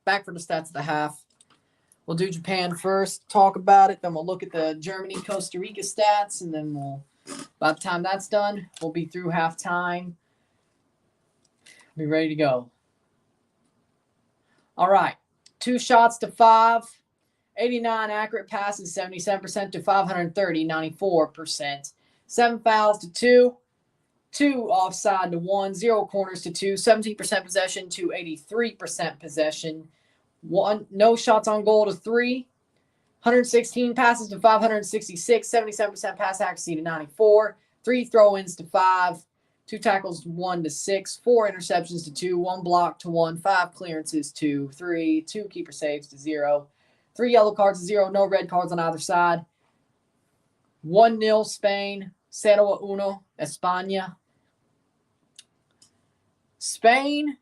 Back for the stats of the half. We'll do Japan first, talk about it, then we'll look at the Germany Costa Rica stats, and then by the time that's done, we'll be through halftime. Be ready to go. All right. 2 shots to 5. 89 accurate passes, 77% to 530, 94%. 7 fouls to 2. 2 offside to 1. 0 corners to 2. 17% possession to 83% possession. 1 no shots on goal to 3. 116 passes to 566. 77% pass accuracy to 94. 3 throw-ins to 5. 2 tackles, 1 to 6, 4 interceptions to 2, 1 block to 1, 5 clearances to 3, 2 keeper saves to 0, 3 yellow cards to 0, no red cards on either side. 1-0 Spain, 0-1 España. Spain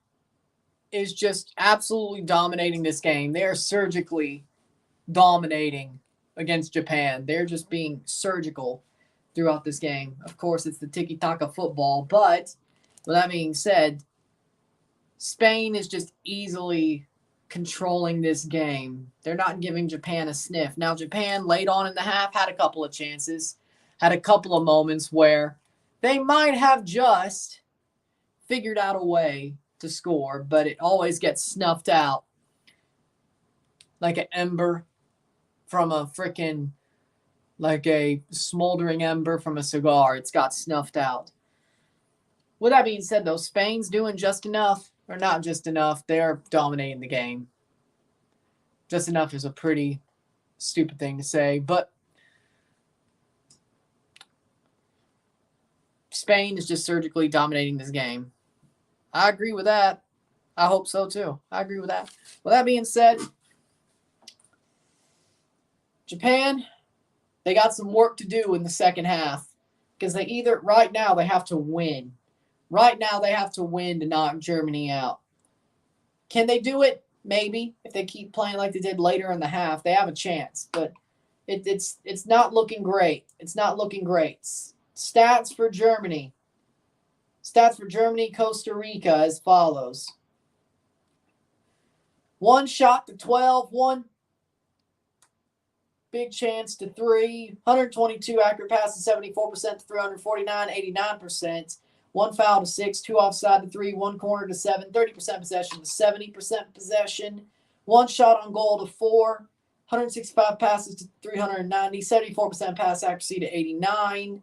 is just absolutely dominating this game. They are surgically dominating against Japan. They're just being surgical throughout this game. Of course, it's the tiki-taka football, but with that being said, Spain is just easily controlling this game. They're not giving Japan a sniff. Now, Japan, late on in the half, had a couple of chances, had a couple of moments where they might have just figured out a way to score, but it always gets snuffed out like an ember from a freaking like a smoldering ember from a cigar. It's got snuffed out. With that being said, though, Spain's doing just enough, or not just enough. They're dominating the game. Just enough is a pretty stupid thing to say, but Spain is just surgically dominating this game. I agree with that. I hope so, too. I agree with that. With that being said, Japan, they got some work to do in the second half because right now they have to win. Right now they have to win to knock Germany out. Can they do it? Maybe. If they keep playing like they did later in the half, they have a chance. But it's not looking great. It's not looking great. Stats for Germany. Costa Rica as follows. 1 shot to 12, 1 big chance to 3, 122 accurate passes, 74% to 349, 89%. 1 foul to 6, 2 offside to 3, 1 corner to 7, 30% possession to 70% possession. 1 shot on goal to 4, 165 passes to 390, 74% pass accuracy to 89.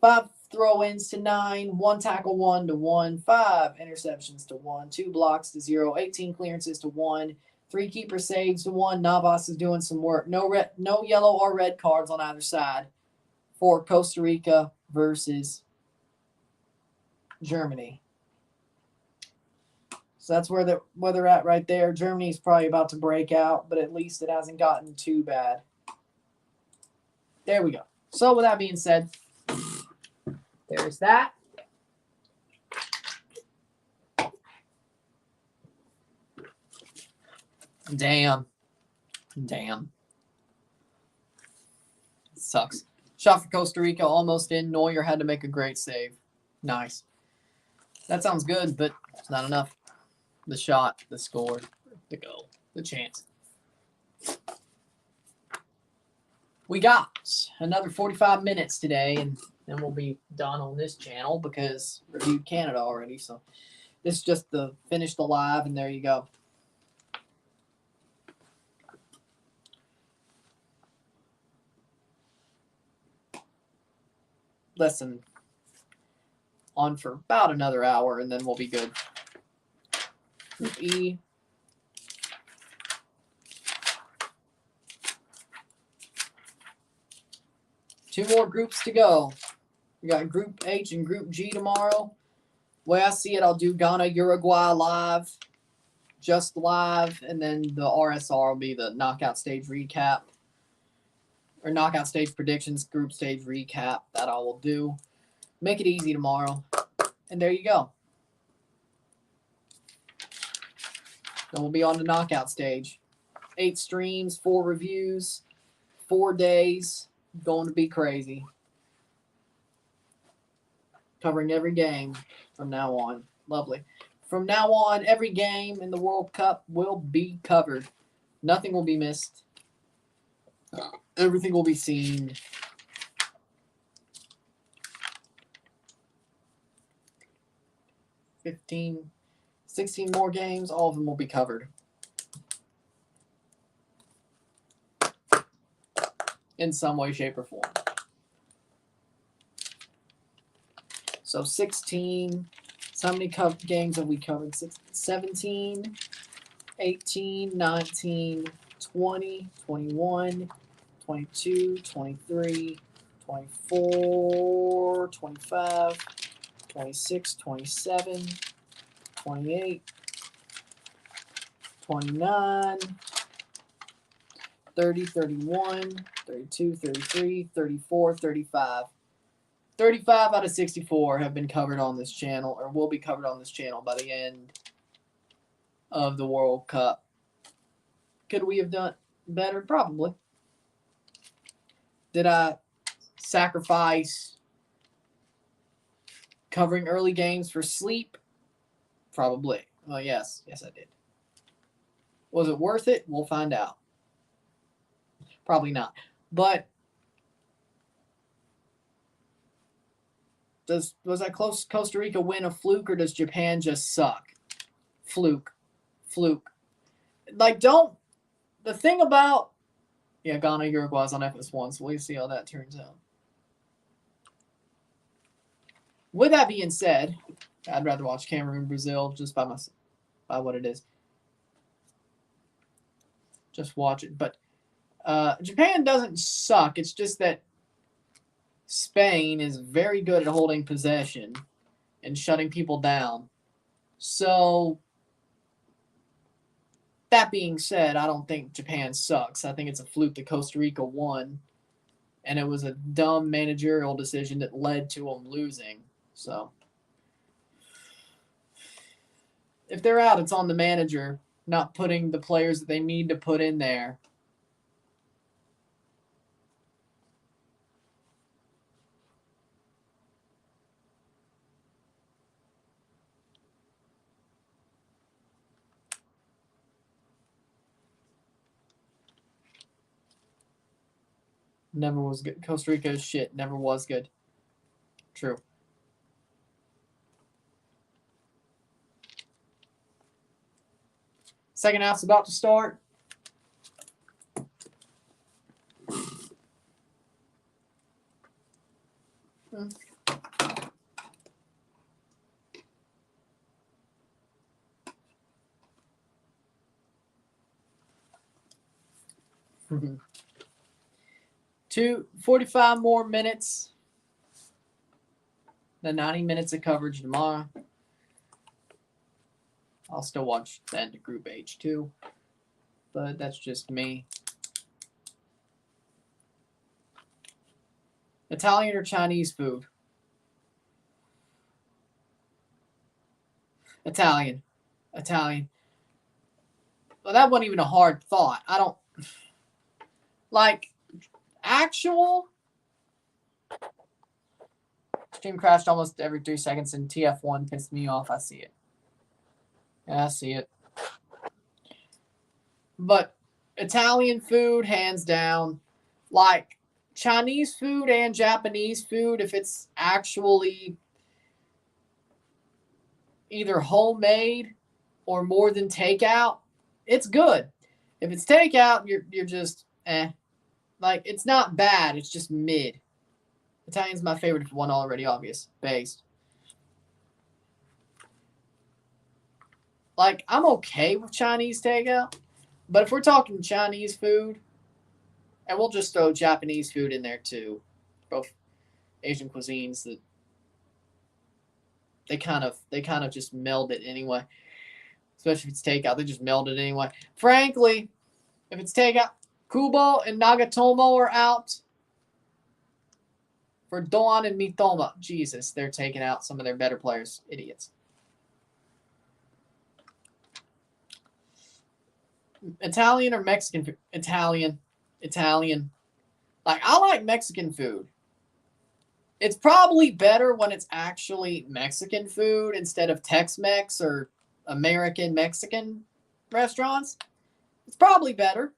5 throw-ins to 9, 1 tackle 1 to 1, 5 interceptions to 1, 2 blocks to 0, 18 clearances to 1. 3 keeper saves to 1. Navas is doing some work. No yellow or red cards on either side for Costa Rica versus Germany. So that's where they're at right there. Germany's probably about to break out, but at least it hasn't gotten too bad. There we go. So with that being said, there's that. Damn. It sucks. Shot for Costa Rica, almost in. Neuer had to make a great save. Nice. That sounds good, but it's not enough. The shot, the score, the goal, the chance. We got another 45 minutes today, and then we'll be done on this channel because reviewed Canada already. So this is just the finish the live, and there you go. Listen, on for about another hour, and then we'll be good. Group E. Two more groups to go. We got Group H and Group G tomorrow. The way I see it, I'll do Ghana, Uruguay live, just live, and then the RSR will be the knockout stage recap. Or knockout stage predictions, group stage recap. That I will do. Make it easy tomorrow. And there you go. Then we'll be on the knockout stage. 8 streams, 4 reviews, 4 days. Going to be crazy. Covering every game from now on. Lovely. From now on, every game in the World Cup will be covered. Nothing will be missed. Everything will be seen. 15, 16 more games. All of them will be covered. In some way, shape, or form. So 16. So how many games have we covered? 17, 18, 19, 20, 21, 22, 23, 24, 25, 26, 27, 28, 29, 30, 31, 32, 33, 34, 35. 35 out of 64 have been covered on this channel, or will be covered on this channel by the end of the World Cup. Could we have done better? Probably. Did I sacrifice covering early games for sleep? Probably. Oh, yes. Yes, I did. Was it worth it? We'll find out. Probably not. But was that Costa Rica win a fluke, or does Japan just suck? Fluke. Like, the thing about, yeah, Ghana, Uruguay is on FS1, so we'll see how that turns out. With that being said, I'd rather watch Cameroon, Brazil just by what it is. Just watch it. But Japan doesn't suck. It's just that Spain is very good at holding possession and shutting people down. So, that being said, I don't think Japan sucks. I think it's a fluke that Costa Rica won, and it was a dumb managerial decision that led to them losing. So, if they're out, it's on the manager not putting the players that they need to put in there. Never was good. Costa Rica is shit. Never was good. True. Second half's about to start. Mm-hmm. 45 more minutes. The 90 minutes of coverage tomorrow. I'll still watch the end of Group H too, but that's just me. Italian or Chinese food? Italian. Well, that wasn't even a hard thought. I don't like actual. Stream crashed almost every 3 seconds, and TF1 pissed me off. I see it. Yeah, I see it. But Italian food, hands down. Like Chinese food and Japanese food, if it's actually either homemade or more than takeout, it's good. If it's takeout, you're just like, it's not bad, it's just mid. Italian's my favorite one already, obvious. Based. Like, I'm okay with Chinese takeout, but if we're talking Chinese food, and we'll just throw Japanese food in there too, both Asian cuisines that they kind of just meld it anyway. Especially if it's takeout, they just meld it anyway. Frankly, if it's takeout, Kubo and Nagatomo are out for Doan and Mitoma. Jesus, they're taking out some of their better players. Idiots. Italian or Mexican food? Italian. Like, I like Mexican food. It's probably better when it's actually Mexican food instead of Tex-Mex or American Mexican restaurants. It's probably better.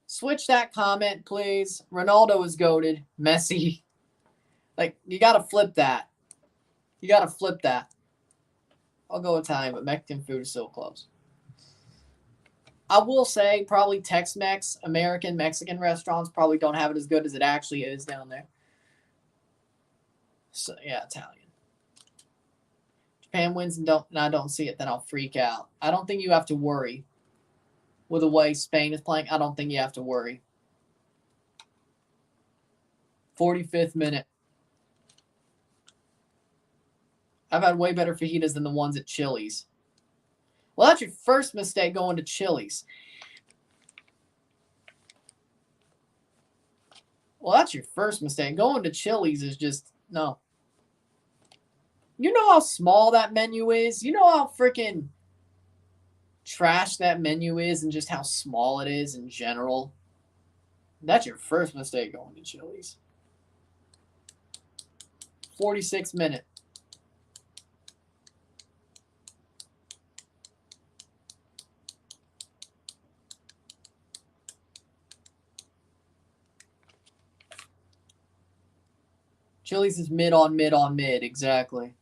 Switch that comment, please. Ronaldo is goated. Messi. Like, you got to flip that. I'll go Italian, but Mexican food is still close. I will say probably Tex-Mex, American Mexican restaurants probably don't have it as good as it actually is down there. So, yeah, Italian. Japan wins and I don't see it, then I'll freak out. I don't think you have to worry. With the way Spain is playing, I don't think you have to worry. 45th minute. I've had way better fajitas than the ones at Chili's. Well, that's your first mistake going to Chili's. Well, that's your first mistake. Going to Chili's is just, no. You know how small that menu is? You know how freaking trash that menu is and just how small it is in general? That's your first mistake going to Chili's. 46th minute. Chili's is mid on mid on mid, exactly.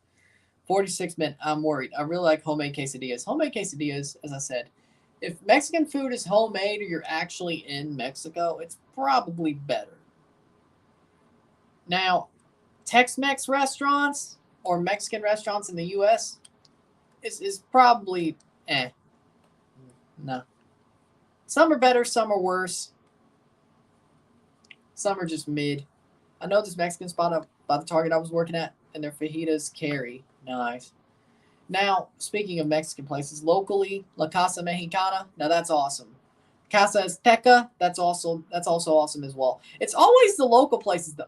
46 minute, I'm worried. I really like homemade quesadillas. Homemade quesadillas, as I said, if Mexican food is homemade or you're actually in Mexico, it's probably better. Now, Tex-Mex restaurants or Mexican restaurants in the U.S. is probably no. Some are better, some are worse. Some are just mid. I know this Mexican spot up by the Target I was working at, and their fajitas carry. Nice. Now, speaking of Mexican places, locally, La Casa Mexicana, now that's awesome. Casa Azteca, that's also awesome as well. It's always the local places though.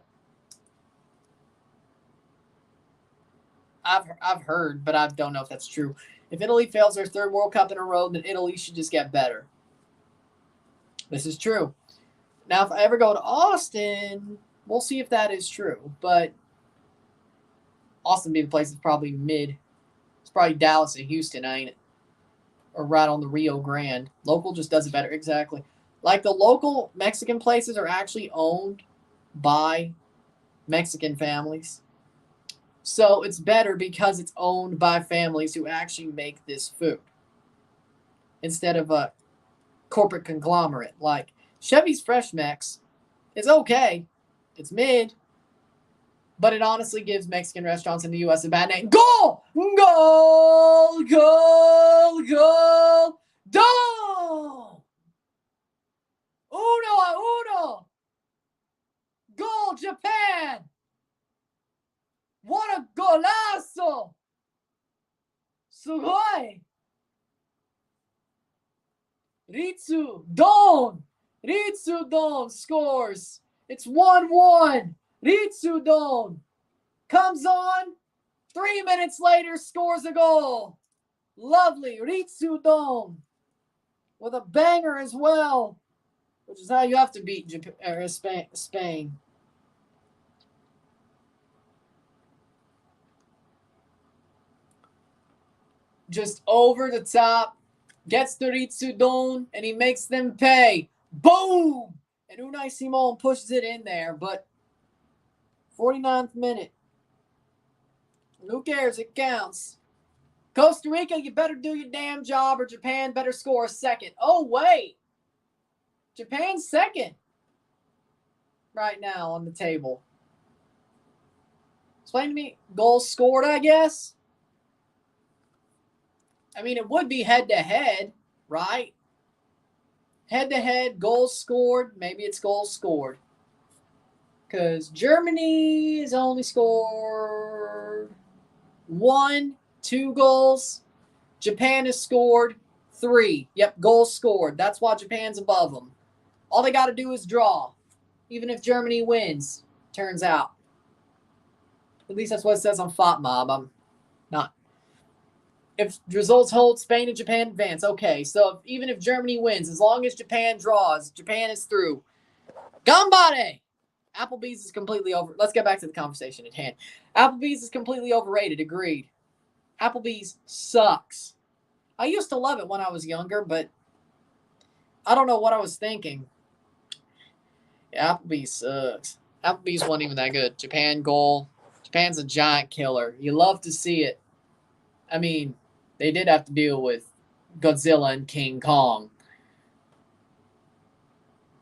I've heard, but I don't know if that's true. If Italy fails their third World Cup in a row, then Italy should just get better. This is true. Now, if I ever go to Austin, we'll see if that is true. But Austin being the place is probably mid. It's probably Dallas and Houston, ain't it? Or right on the Rio Grande. Local just does it better. Exactly. Like the local Mexican places are actually owned by Mexican families. So it's better because it's owned by families who actually make this food. Instead of a corporate conglomerate. Like Chevy's Fresh Mex is okay. It's mid. But it honestly gives Mexican restaurants in the U.S. a bad name. Goal! Goal! Goal! Goal! Goal! Uno! Goal, Japan! What a golazo! Sugoi! Ritsu Don scores. It's 1-1. Ritsu Don comes on. 3 minutes later, scores a goal. Lovely. Ritsu Don with a banger as well, which is how you have to beat Spain. Just over the top. Gets the Ritsu Don, and he makes them pay. Boom! And Unai Simon pushes it in there, but 49th minute. Who cares? It counts. Costa Rica, you better do your damn job, or Japan better score a second. Oh, wait. Japan's second right now on the table. Explain to me. Goals scored, I guess. I mean, it would be head-to-head, right? Head-to-head, goals scored. Maybe it's goals scored. Because Germany has only scored 2 goals. Japan has scored 3. Yep, goals scored. That's why Japan's above them. All they got to do is draw. Even if Germany wins, turns out. At least that's what it says on FOTMob. I'm not. If results hold, Spain and Japan advance. Okay, so even if Germany wins, as long as Japan draws, Japan is through. Gambare! Applebee's is completely over. Let's get back to the conversation at hand. Applebee's is completely overrated. Agreed. Applebee's sucks. I used to love it when I was younger, but I don't know what I was thinking. Yeah, Applebee's sucks. Applebee's wasn't even that good. Japan goal. Japan's a giant killer. You love to see it. I mean, they did have to deal with Godzilla and King Kong.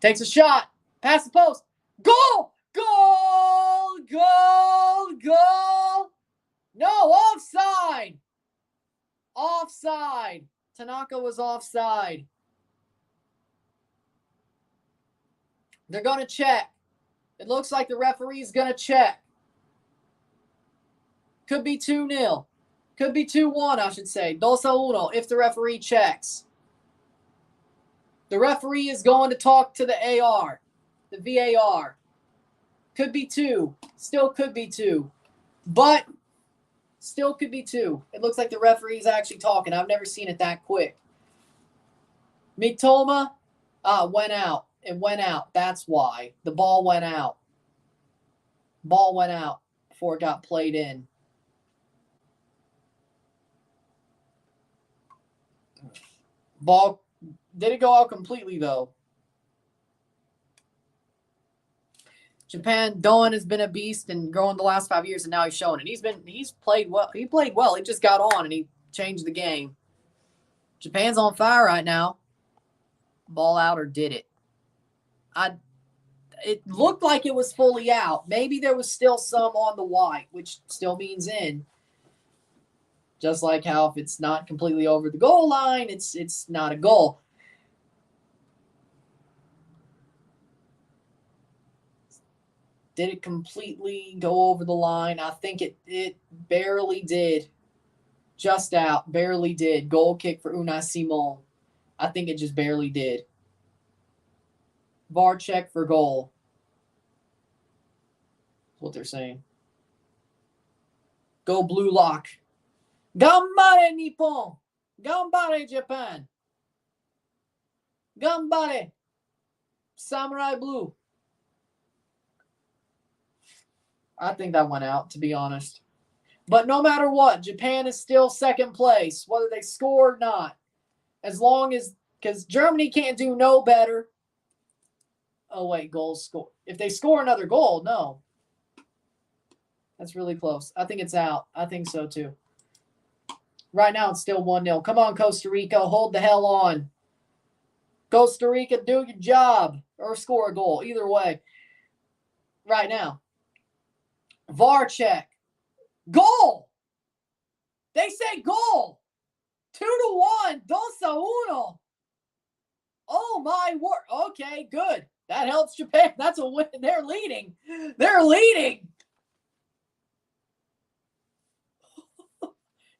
Takes a shot. Pass the post. Goal! Goal! Goal. No, offside. Offside. Tanaka was offside. They're going to check. It looks like the referee's going to check. Could be 2-0. Could be 2-1, I should say. 2-1 if the referee checks. The referee is going to talk to the AR, the VAR. Could be 2. Still could be 2. But still could be 2. It looks like the referee is actually talking. I've never seen it that quick. Mitoma went out. It went out. That's why. The ball went out. Ball went out before it got played in. Ball, did it go out completely, though? Japan, Doan has been a beast and growing the last 5 years, and now he's showing it. He's played well. He played well. He just got on, and he changed the game. Japan's on fire right now. Ball out or did it? It looked like it was fully out. Maybe there was still some on the white, which still means in. Just like how if it's not completely over the goal line, it's not a goal. Did it completely go over the line? I think it barely did. Just out. Barely did. Goal kick for Unai Simon. I think it just barely did. VAR check for goal. That's what they're saying. Go blue lock. Gambare Nippon. Gambare Japan. Gambare. Samurai blue. I think that went out, to be honest. But no matter what, Japan is still second place, whether they score or not. As long as, because Germany can't do no better. Oh, wait, goals score. If they score another goal, no. That's really close. I think it's out. I think so, too. Right now, it's still 1-0. Come on, Costa Rica. Hold the hell on. Costa Rica, do your job. Or score a goal. Either way. Right now. VAR check. Goal! They say goal! 2-1. 2-1. Oh, my word. Okay, good. That helps Japan. That's a win. They're leading. They're leading.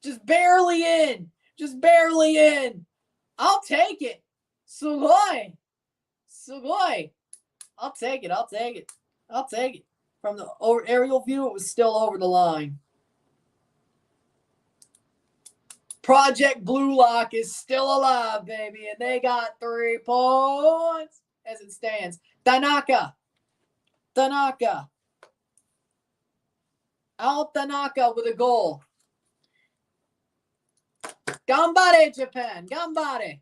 Just barely in. Just barely in. I'll take it. Sugoi. Sugoi. I'll take it. I'll take it. I'll take it. From the aerial view, it was still over the line. Project Blue Lock is still alive, baby, and they got 3 points as it stands. Tanaka. Tanaka. Al Tanaka with a goal. Gambare, Japan. Gambare.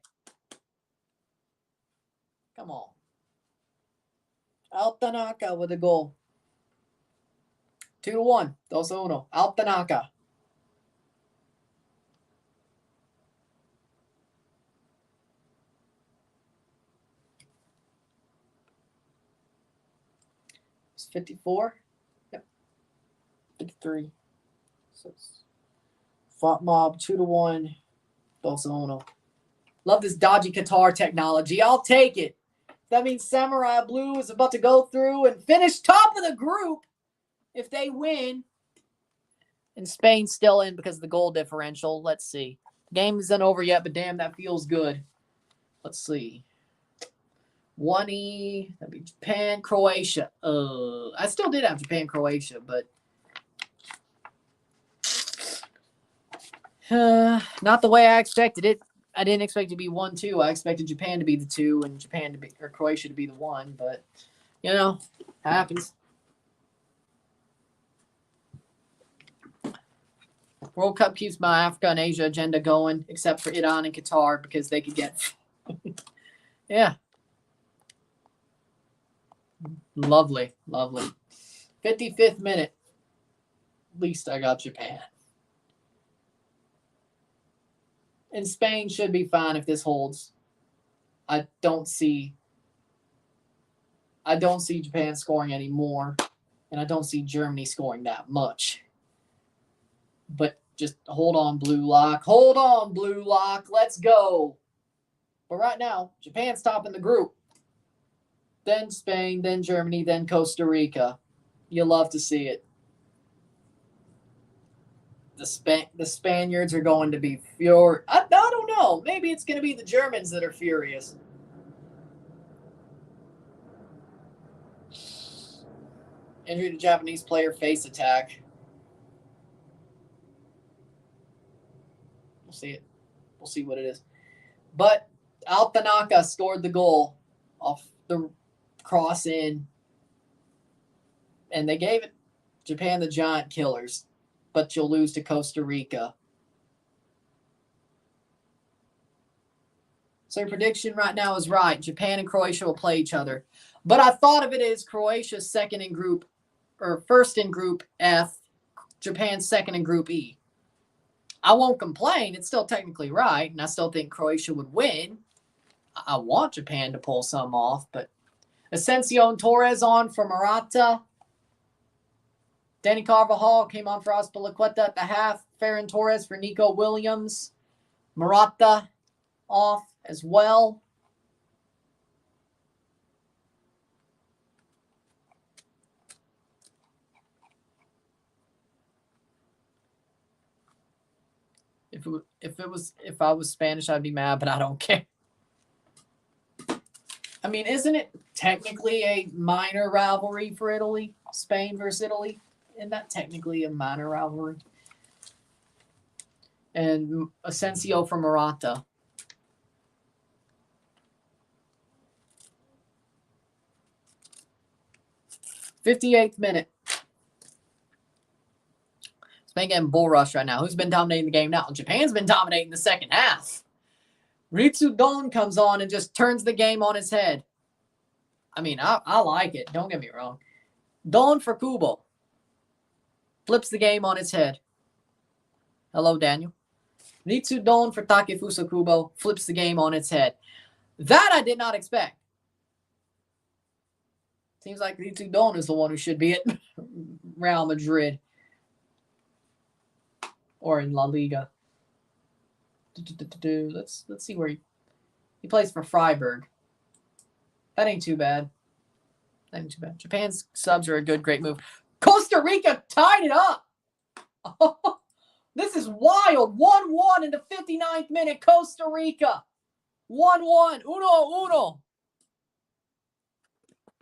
Come on. Al Tanaka with a goal. 2-1. 2-1. Al Tanaka. It's 54. Yep. 53. So Fought Mob 2-1. 2-1. Love this dodgy Qatar technology. I'll take it. That means Samurai Blue is about to go through and finish top of the group if they win. And Spain's still in because of the goal differential. Let's see. Game isn't over yet, but damn, that feels good. Let's see. 1E. That'd be Japan, Croatia. I still did have Japan, Croatia, but not the way I expected it. I didn't expect it to be 1-2. I expected Japan to be the 2 and Japan to be, or Croatia to be the 1, but you know, happens. World Cup keeps my Africa and Asia agenda going, except for Iran and Qatar because they could get. Yeah. Lovely, lovely. 55th minute. At least I got Japan. And Spain should be fine if this holds. I don't see Japan scoring any more. And I don't see Germany scoring that much. But just hold on, Blue Lock. Hold on, Blue Lock. Let's go. But right now, Japan's topping the group. Then Spain, then Germany, then Costa Rica. You love to see it. The Spaniards are going to be furious. I don't know. Maybe it's going to be the Germans that are furious. Injury to Japanese player, face attack. We'll see it. We'll see what it is. But Altanaka scored the goal off the cross in. And they gave it Japan the Giant Killers. But you'll lose to Costa Rica. So your prediction right now is right. Japan and Croatia will play each other. But I thought of it as Croatia's second in group, or first in group F, Japan's second in group E. I won't complain. It's still technically right, and I still think Croatia would win. I want Japan to pull some off, but Asensio and Torres on for Morata. Danny Carvajal came on for Azpilicueta at the half. Ferran Torres for Nico Williams. Morata off as well. If I was Spanish, I'd be mad, but I don't care. I mean, isn't it technically a minor rivalry for Italy? Spain versus Italy? Isn't that technically a minor rivalry? And Asensio for Morata. '58th minute. Spain getting bull rush right now. Who's been dominating the game now? Japan's been dominating the second half. Ritsu Don comes on and just turns the game on its head. I mean, I like it. Don't get me wrong. Don for Kubo. Flips the game on its head. Hello, Daniel. Ritsu Don for Takefusa Kubo. Flips the game on its head. That I did not expect. Seems like Ritsu Don is the one who should be at Real Madrid. Or in La Liga. Let's see where he plays for Freiburg. That ain't too bad. That ain't too bad. Japan's subs are a great move. Costa Rica tied it up. Oh, this is wild. 1-1 in the 59th minute. Costa Rica. 1-1. Uno.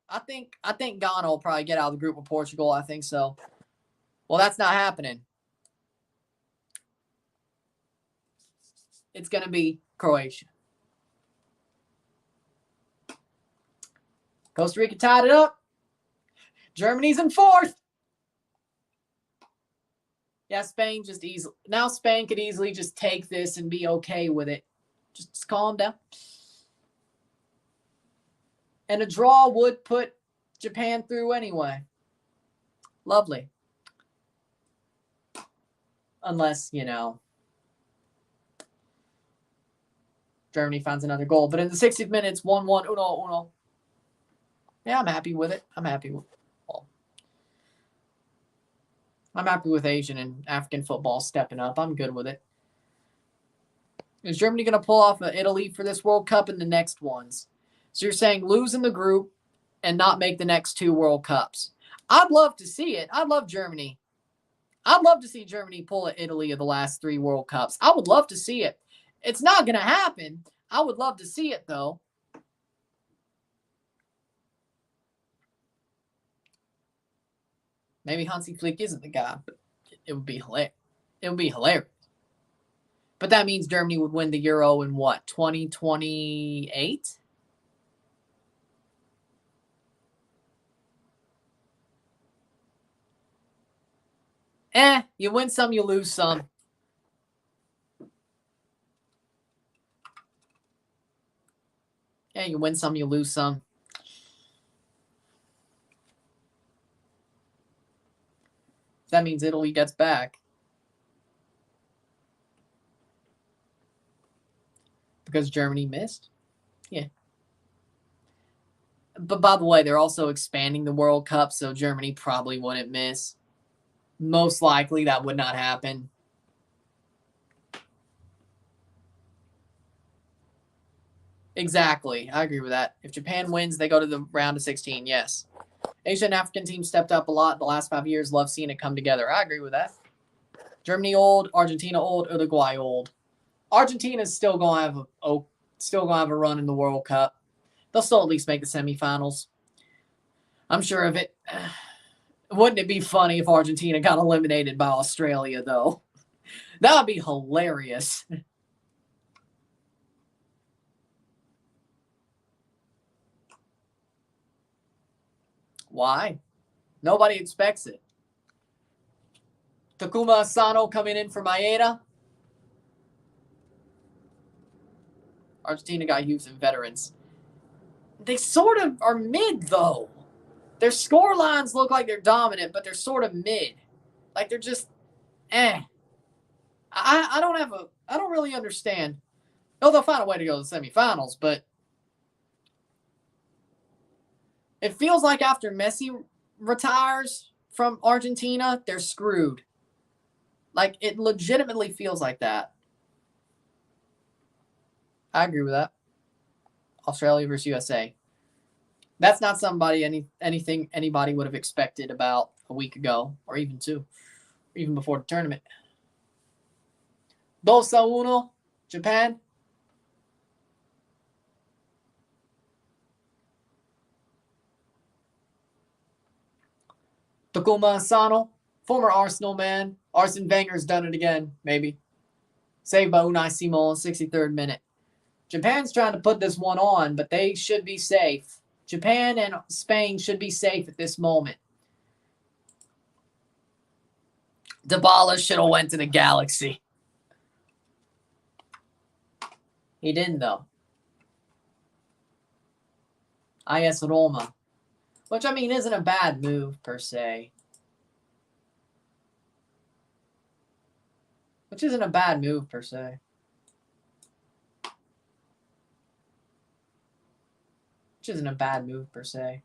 I think Ghana will probably get out of the group with Portugal. I think so. Well, that's not happening. It's going to be Croatia. Costa Rica tied it up. Germany's in fourth. Yeah, Spain just easily. Now Spain could easily just take this and be okay with it. Just calm down. And a draw would put Japan through anyway. Lovely. Unless, Germany finds another goal. But in the 60th minute, it's 1-1. Uno. Yeah, I'm happy with it. I'm happy with Asian and African football stepping up. I'm good with it. Is Germany going to pull off Italy for this World Cup and the next ones? So you're saying lose in the group and not make the next two World Cups. I'd love to see it. I'd love Germany. I'd love to see Germany pull at Italy of the last three World Cups. I would love to see it. It's not going to happen. I would love to see it, though. Maybe Hansi Flick isn't the guy, but it would be hilarious. It would be hilarious. But that means Germany would win the Euro in what, 2028? You win some, you lose some. You win some, you lose some. That means Italy gets back. Because Germany missed? Yeah. But by the way, they're also expanding the World Cup, so Germany probably wouldn't miss. Most likely that would not happen. Exactly. I agree with that. If Japan wins, they go to the round of 16. Yes. Asian and African teams stepped up a lot the last 5 years. Love seeing it come together. I agree with that. Germany old, Argentina old, Uruguay old. Argentina's still gonna have a run in the World Cup. They'll still at least make the semifinals. I'm sure of it. Wouldn't it be funny if Argentina got eliminated by Australia, though? That would be hilarious. Why? Nobody expects it. Takuma Asano coming in for Maeda. Argentina got youth and veterans. They sort of are mid, though. Their score lines look like they're dominant, but they're sort of mid. Like they're just, I don't really understand. Oh, they'll find a way to go to the semifinals, but it feels like after Messi retires from Argentina, they're screwed. Like, it legitimately feels like that. I agree with that. Australia versus USA. That's not anything anybody would have expected about a week ago, or even two, even before the tournament. 2-1, Japan. Takuma Asano, former Arsenal man. Arsene Wenger's done it again, maybe. Saved by Unai Simon, 63rd minute. Japan's trying to put this one on, but they should be safe. Japan and Spain should be safe at this moment. Dybala should have went to the Galaxy. He didn't, though. AS Roma. Which, I mean, isn't a bad move, per se. Which isn't a bad move, per se. Which isn't a bad move, per se.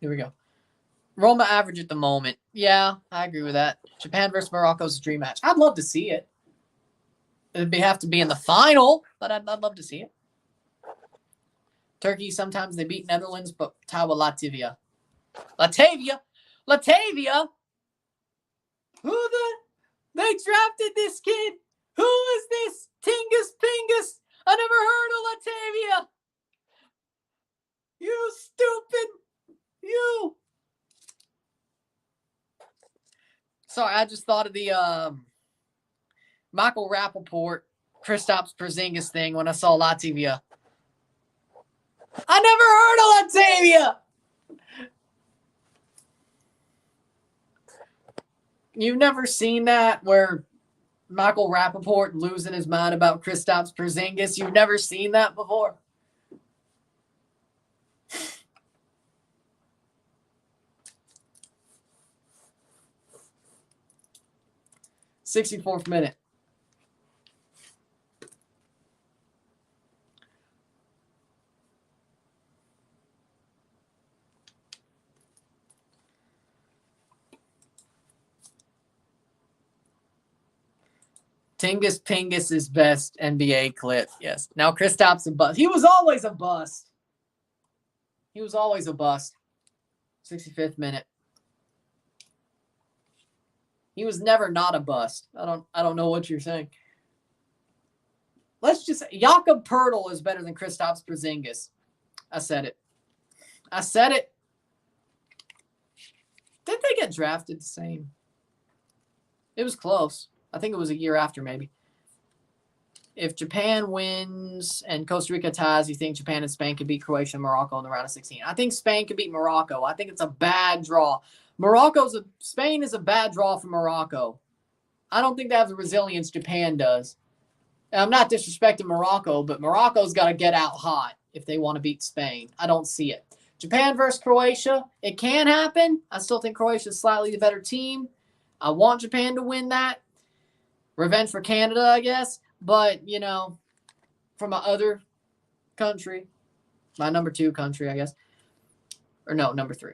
Here we go. Roma average at the moment. Yeah, I agree with that. Japan versus Morocco is a dream match. I'd love to see it. It'd have to be in the final, but I'd love to see it. Turkey, sometimes they beat Netherlands, but tie with Latvia. Latvia? They drafted this kid. Who is this? Tingus Pingus. I never heard of Latvia. You stupid. You. Sorry, I just thought of the Michael Rappaport, Kristaps Porzingis thing when I saw Latvia. I never heard of Latvia. You've never seen that where Michael Rappaport losing his mind about Kristaps Porzingis? You've never seen that before? '64th minute. Tingus Pingus' best NBA clip. Yes. Now Kristaps a bust. He was always a bust. 65th minute. He was never not a bust. I don't know what you're saying. Let's just say Jakob Poeltl is better than Kristaps Porzingis. I said it. Did they get drafted the same? It was close. I think it was a year after, maybe. If Japan wins and Costa Rica ties, you think Japan and Spain could beat Croatia and Morocco in the round of 16? I think Spain could beat Morocco. I think it's a bad draw. Spain is a bad draw for Morocco. I don't think they have the resilience Japan does. And I'm not disrespecting Morocco, but Morocco's got to get out hot if they want to beat Spain. I don't see it. Japan versus Croatia. It can happen. I still think Croatia is slightly the better team. I want Japan to win that. Revenge for Canada, I guess. But, you know, from my other country, my number 2 country, I guess. Or no, number 3.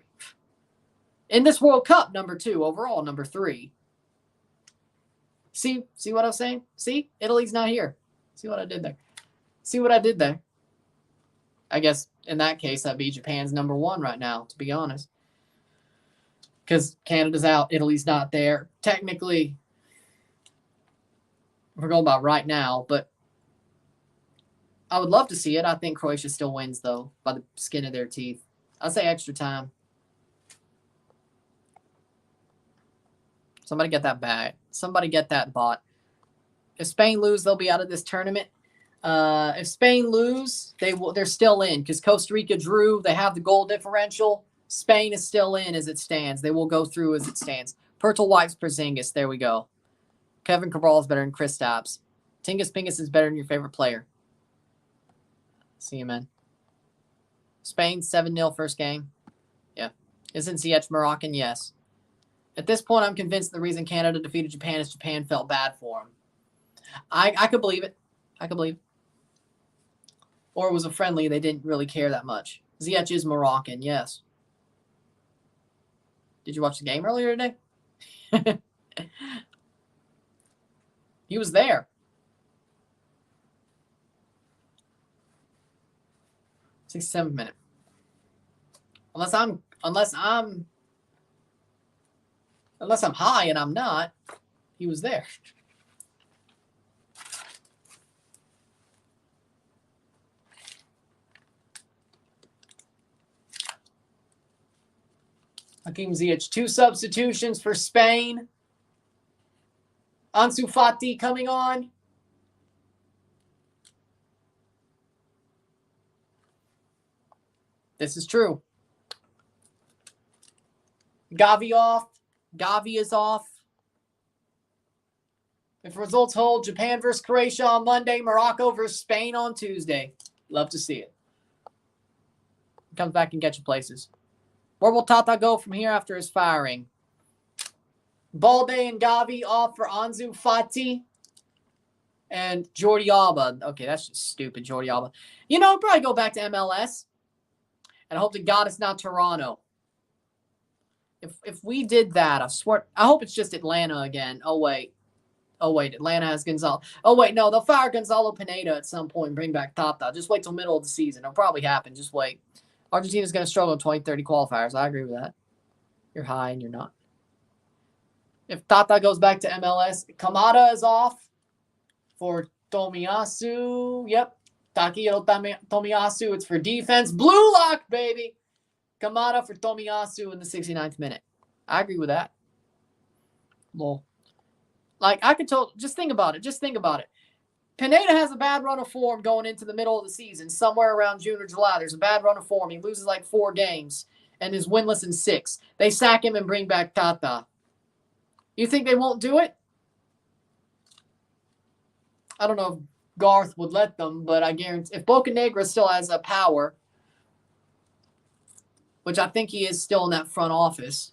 In this World Cup, number 2. Overall, number 3. See what I was saying? See? Italy's not here. See what I did there? See what I did there? I guess in that case, that'd be Japan's number 1 right now, to be honest. Because Canada's out, Italy's not there. Technically, we're going by right now, but I would love to see it. I think Croatia still wins, though, by the skin of their teeth. I'll say extra time. Somebody get that back. Somebody get that bot. If Spain lose, they'll be out of this tournament. If Spain lose, they're still in because Costa Rica drew. They have the goal differential. Spain is still in as it stands. They will go through as it stands. Pirtle wipes Porzingis. There we go. Kevin Cabral is better than Kristaps. Tingus Pingus is better than your favorite player. See you, man. Spain 7-0 first game. Yeah. Isn't Ziyech Moroccan? Yes. At this point, I'm convinced the reason Canada defeated Japan is Japan felt bad for them. I could believe it. I could believe it. Or it was a friendly. They didn't really care that much. Ziyech is Moroccan. Yes. Did you watch the game earlier today? He was there. 67th minute. Unless I'm high and I'm not, he was there. Hakim Ziyech, 2 substitutions for Spain. Ansu Fati coming on. This is true. Gavi off. Gavi is off. If results hold, Japan versus Croatia on Monday, Morocco versus Spain on Tuesday. Love to see it. Comes back and get you places. Where will Tata go from here after his firing? Balde and Gavi off for Ansu Fati and Jordi Alba. Okay, that's just stupid, Jordi Alba. You know, I'll probably go back to MLS. And I hope to God it's not Toronto. If we did that, I swear, I hope it's just Atlanta again. Oh, wait, Atlanta has Gonzalo. Oh, wait, no, they'll fire Gonzalo Pineda at some point and bring back Tata. Just wait till middle of the season. It'll probably happen. Just wait. Argentina's going to struggle in 2030 qualifiers. I agree with that. You're high and you're not. If Tata goes back to MLS, Kamada is off for Tomiyasu. Yep. Takehiro Tomiyasu. It's for defense. Blue lock, baby. Kamada for Tomiyasu in the 69th minute. I agree with that. Well, like I could tell. Just think about it. Pineda has a bad run of form going into the middle of the season. Somewhere around June or July, there's a bad run of form. He loses like 4 games and is winless in 6. They sack him and bring back Tata. You think they won't do it? I don't know if Garth would let them, but I guarantee if Bocanegra still has a power, which I think he is still in that front office.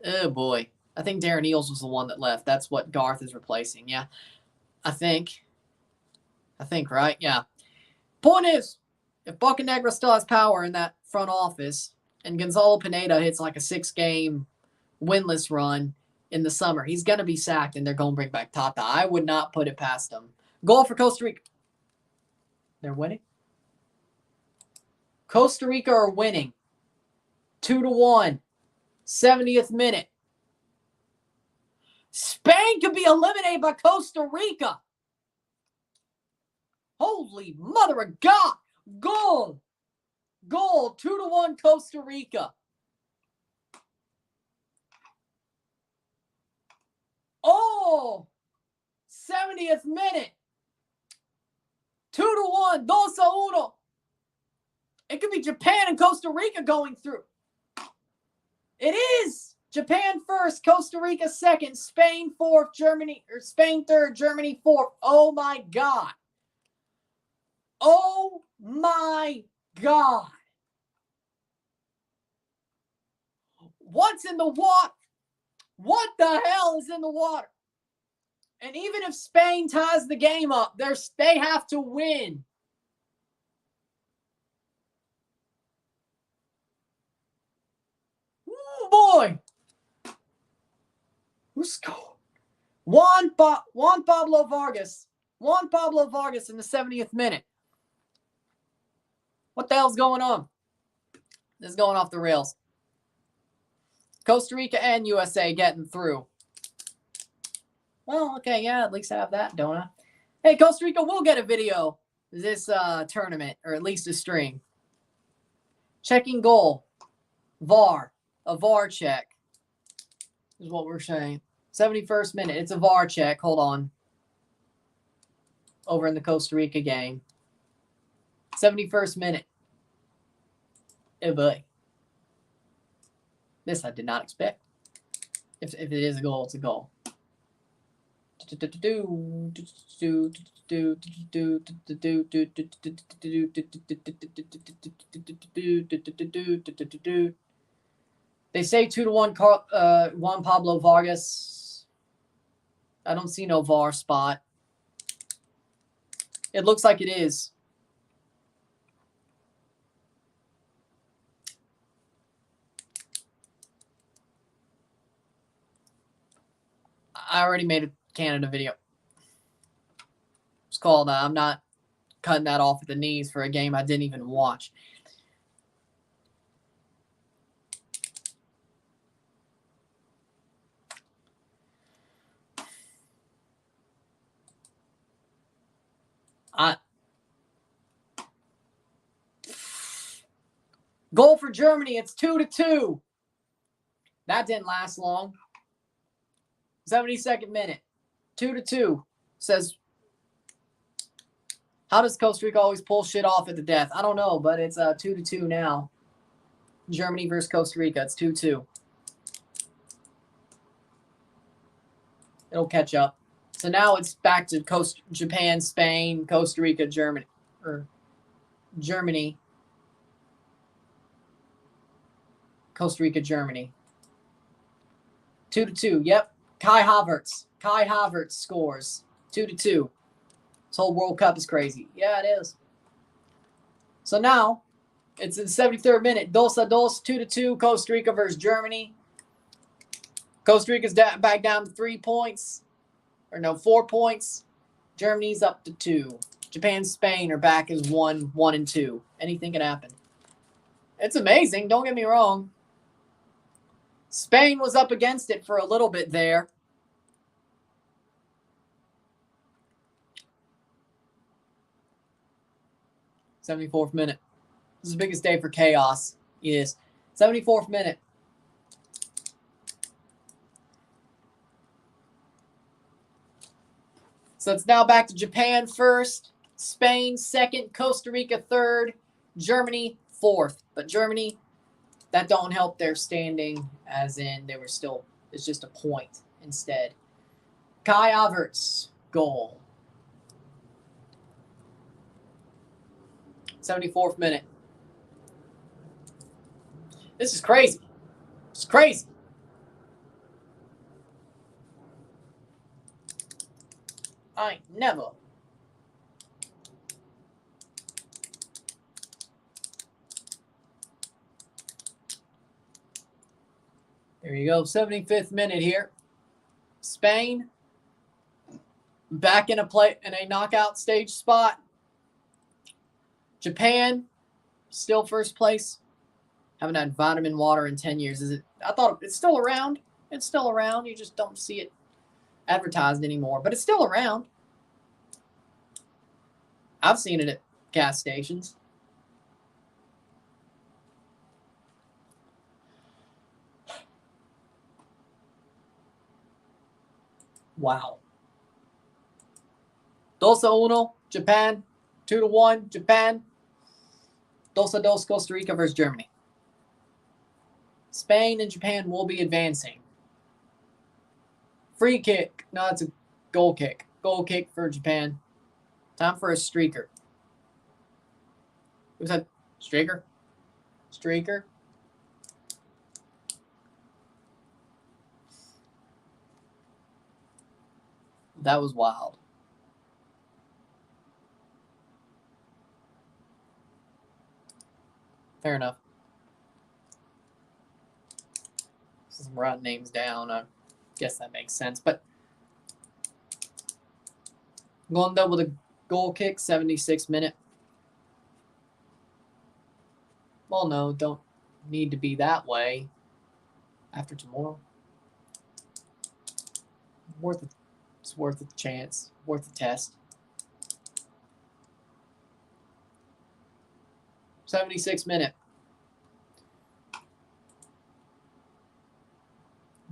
Oh, boy. I think Darren Eales was the one that left. That's what Garth is replacing. Yeah, I think, right? Yeah. Point is, if Bocanegra still has power in that front office and Gonzalo Pineda hits like a 6-game winless run in the summer, he's going to be sacked and they're going to bring back Tata. I would not put it past them. Goal for Costa Rica. They're winning. Costa Rica are winning. 2-1. 70th minute. Spain could be eliminated by Costa Rica. Holy mother of God. Goal. 2-1 Costa Rica. Oh, 70th minute. 2-1. 2-1. It could be Japan and Costa Rica going through. It is. Japan first, Costa Rica second, Spain fourth, Spain third, Germany fourth. Oh my God. Oh my God. What's in the water? What the hell is in the water? And even if Spain ties the game up, they have to win. Oh boy. Who scored? Juan Pablo Vargas. Juan Pablo Vargas in the 70th minute. What the hell's going on? This is going off the rails. Costa Rica and USA getting through. Well, okay, yeah, at least I have that, don't I? Hey, Costa Rica will get a video this tournament, or at least a stream. Checking goal. VAR. A VAR check is what we're saying. 71st minute. It's a VAR check. Hold on. Over in the Costa Rica game. 71st minute. Oh boy. This I did not expect. If it is a goal, it's a goal. They say 2-1 Juan Pablo Vargas. I don't see no VAR spot. It looks like it is. I already made a Canada video. It's called I'm not cutting that off at the knees for a game I didn't even watch. Goal for Germany. It's 2-2. That didn't last long. 72nd minute. 2-2. Says, how does Costa Rica always pull shit off at the death? I don't know, but it's 2-2 now. Germany versus Costa Rica. It's 2-2. It'll catch up. So now it's back to Japan, Spain, Costa Rica, Germany. Or Germany. Costa Rica, Germany. 2-2. Yep. Kai Havertz scores. 2-2. This whole World Cup is crazy. Yeah, it is. So now, it's in the 73rd minute. 2-2, 2-2. Costa Rica versus Germany. Costa Rica's back down to 3 points. Or no, 4 points. Germany's up to 2. Japan, Spain are back as 1 and 2. Anything can happen. It's amazing. Don't get me wrong. Spain was up against it for a little bit there. '74th minute. This is the biggest day for chaos. Yes. 74th minute. So it's now back to Japan first, Spain second, Costa Rica third, Germany fourth. But Germany, that don't help their standing, as in they were still, it's just a point instead. Kai Havertz, goal. 74th minute. This is crazy. It's crazy. I never. There you go. 75th minute here. Spain back in a knockout stage spot. Japan still first place. Haven't had vitamin water in 10 years. Is it? I thought it's still around. It's still around. You just don't see it advertised anymore, but it's still around. I've seen it at gas stations. Wow. 2-1, Japan. 2-1, Japan. 2-2, Costa Rica versus Germany. Spain and Japan will be advancing. Free kick. No, it's a goal kick. Goal kick for Japan. Time for a streaker. Who's that? Streaker? Streaker? That was wild. Fair enough. Since I'm writing names down, I guess that makes sense. But going double the goal kick, 76th minute. Well, no, don't need to be that way after tomorrow. It's worth a chance, worth a test. 76th minute.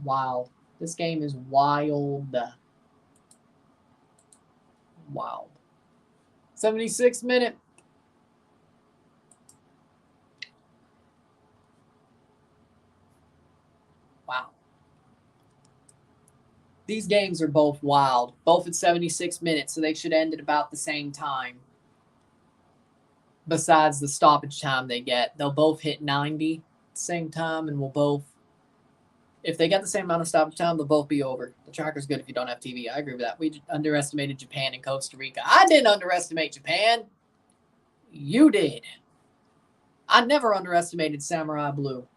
Wild. This game is wild. Wild. 76th minute. Wow. These games are both wild. Both at 76 minutes, so they should end at about the same time. Besides the stoppage time they get. They'll both hit 90 at the same time, and we'll both... If they get the same amount of stoppage time, they'll both be over. The tracker's good if you don't have TV. I agree with that. We underestimated Japan and Costa Rica. I didn't underestimate Japan. You did. I never underestimated Samurai Blue.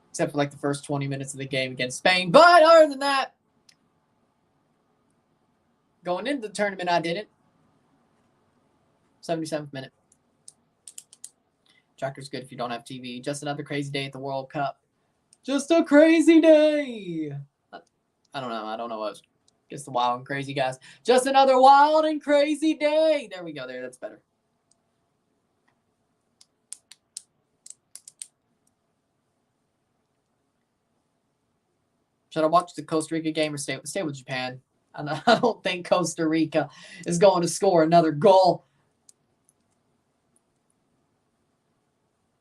Except for like the first 20 minutes of the game against Spain. But other than that, going into the tournament, I didn't. 77th minute. Tracker's good if you don't have TV. Just another crazy day at the World Cup. Just a crazy day. I don't know. I don't know what gets the wild and crazy guys. Just another wild and crazy day. There we go. There, that's better. Should I watch the Costa Rica game or stay with Japan? I don't think Costa Rica is going to score another goal.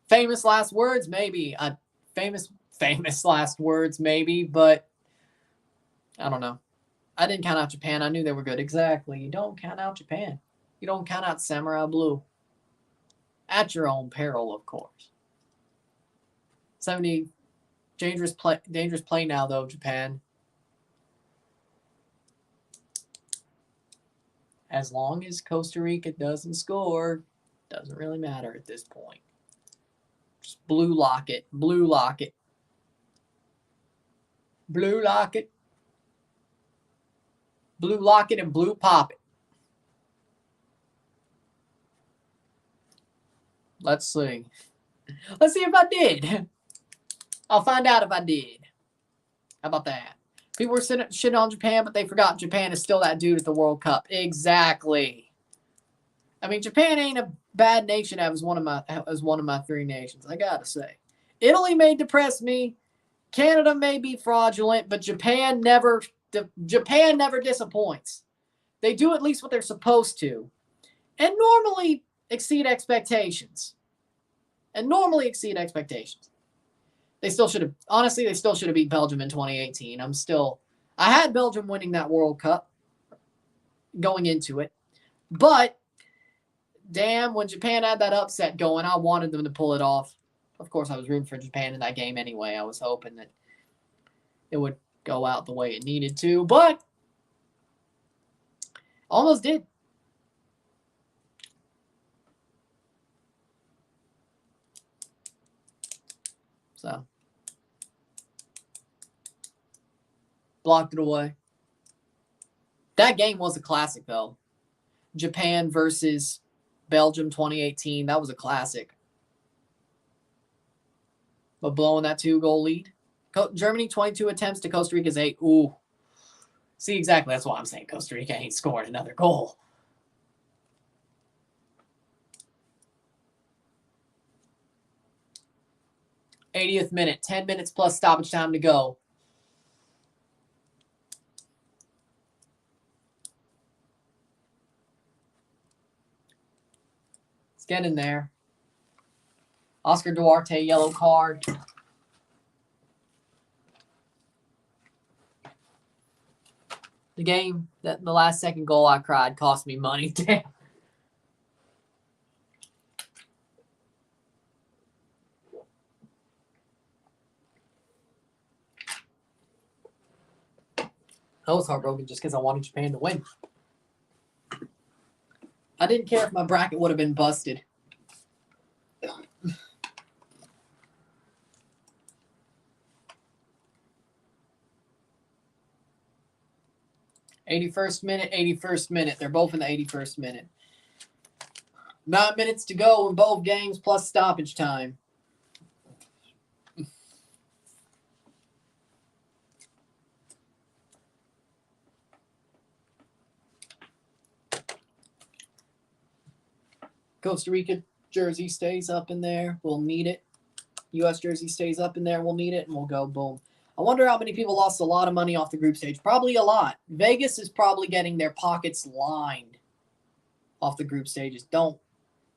Famous last words, maybe. Famous last words, maybe, but I don't know. I didn't count out Japan. I knew they were good. Exactly. You don't count out Japan. You don't count out Samurai Blue. At your own peril, of course. 70. Dangerous play now, though, Japan. As long as Costa Rica doesn't score, doesn't really matter at this point. Just blue lock it. Blue lock it. Blue lock it. Blue lock it and blue pop it. Let's see. Let's see if I did. I'll find out if I did. How about that? People were shitting on Japan, but they forgot Japan is still that dude at the World Cup. Exactly. I mean, Japan ain't a bad nation as one of my three nations. I gotta say, Italy may depress me. Canada may be fraudulent, but Japan never disappoints. They do at least what they're supposed to, and normally exceed expectations. They still should have beat Belgium in 2018. I had Belgium winning that World Cup going into it. But, damn, when Japan had that upset going, I wanted them to pull it off. Of course, I was rooting for Japan in that game anyway. I was hoping that it would go out the way it needed to, but almost did. So, blocked it away. That game was a classic, though. Japan versus Belgium 2018. That was a classic. But blowing that 2-goal lead. Germany 22 attempts to Costa Rica's 8. Ooh. See, exactly. That's why I'm saying Costa Rica ain't scored another goal. '80th minute. 10 minutes plus stoppage time to go. Let's get in there. Oscar Duarte, yellow card. The game, the last second goal I cried cost me money. Damn. I was heartbroken just because I wanted Japan to win. I didn't care if my bracket would have been busted. '81st minute, 81st minute. They're both in the 81st minute. 9 minutes to go in both games plus stoppage time. Costa Rica jersey stays up in there. We'll need it. U.S. jersey stays up in there. We'll need it, and we'll go boom. I wonder how many people lost a lot of money off the group stage. Probably a lot. Vegas is probably getting their pockets lined off the group stages. Don't.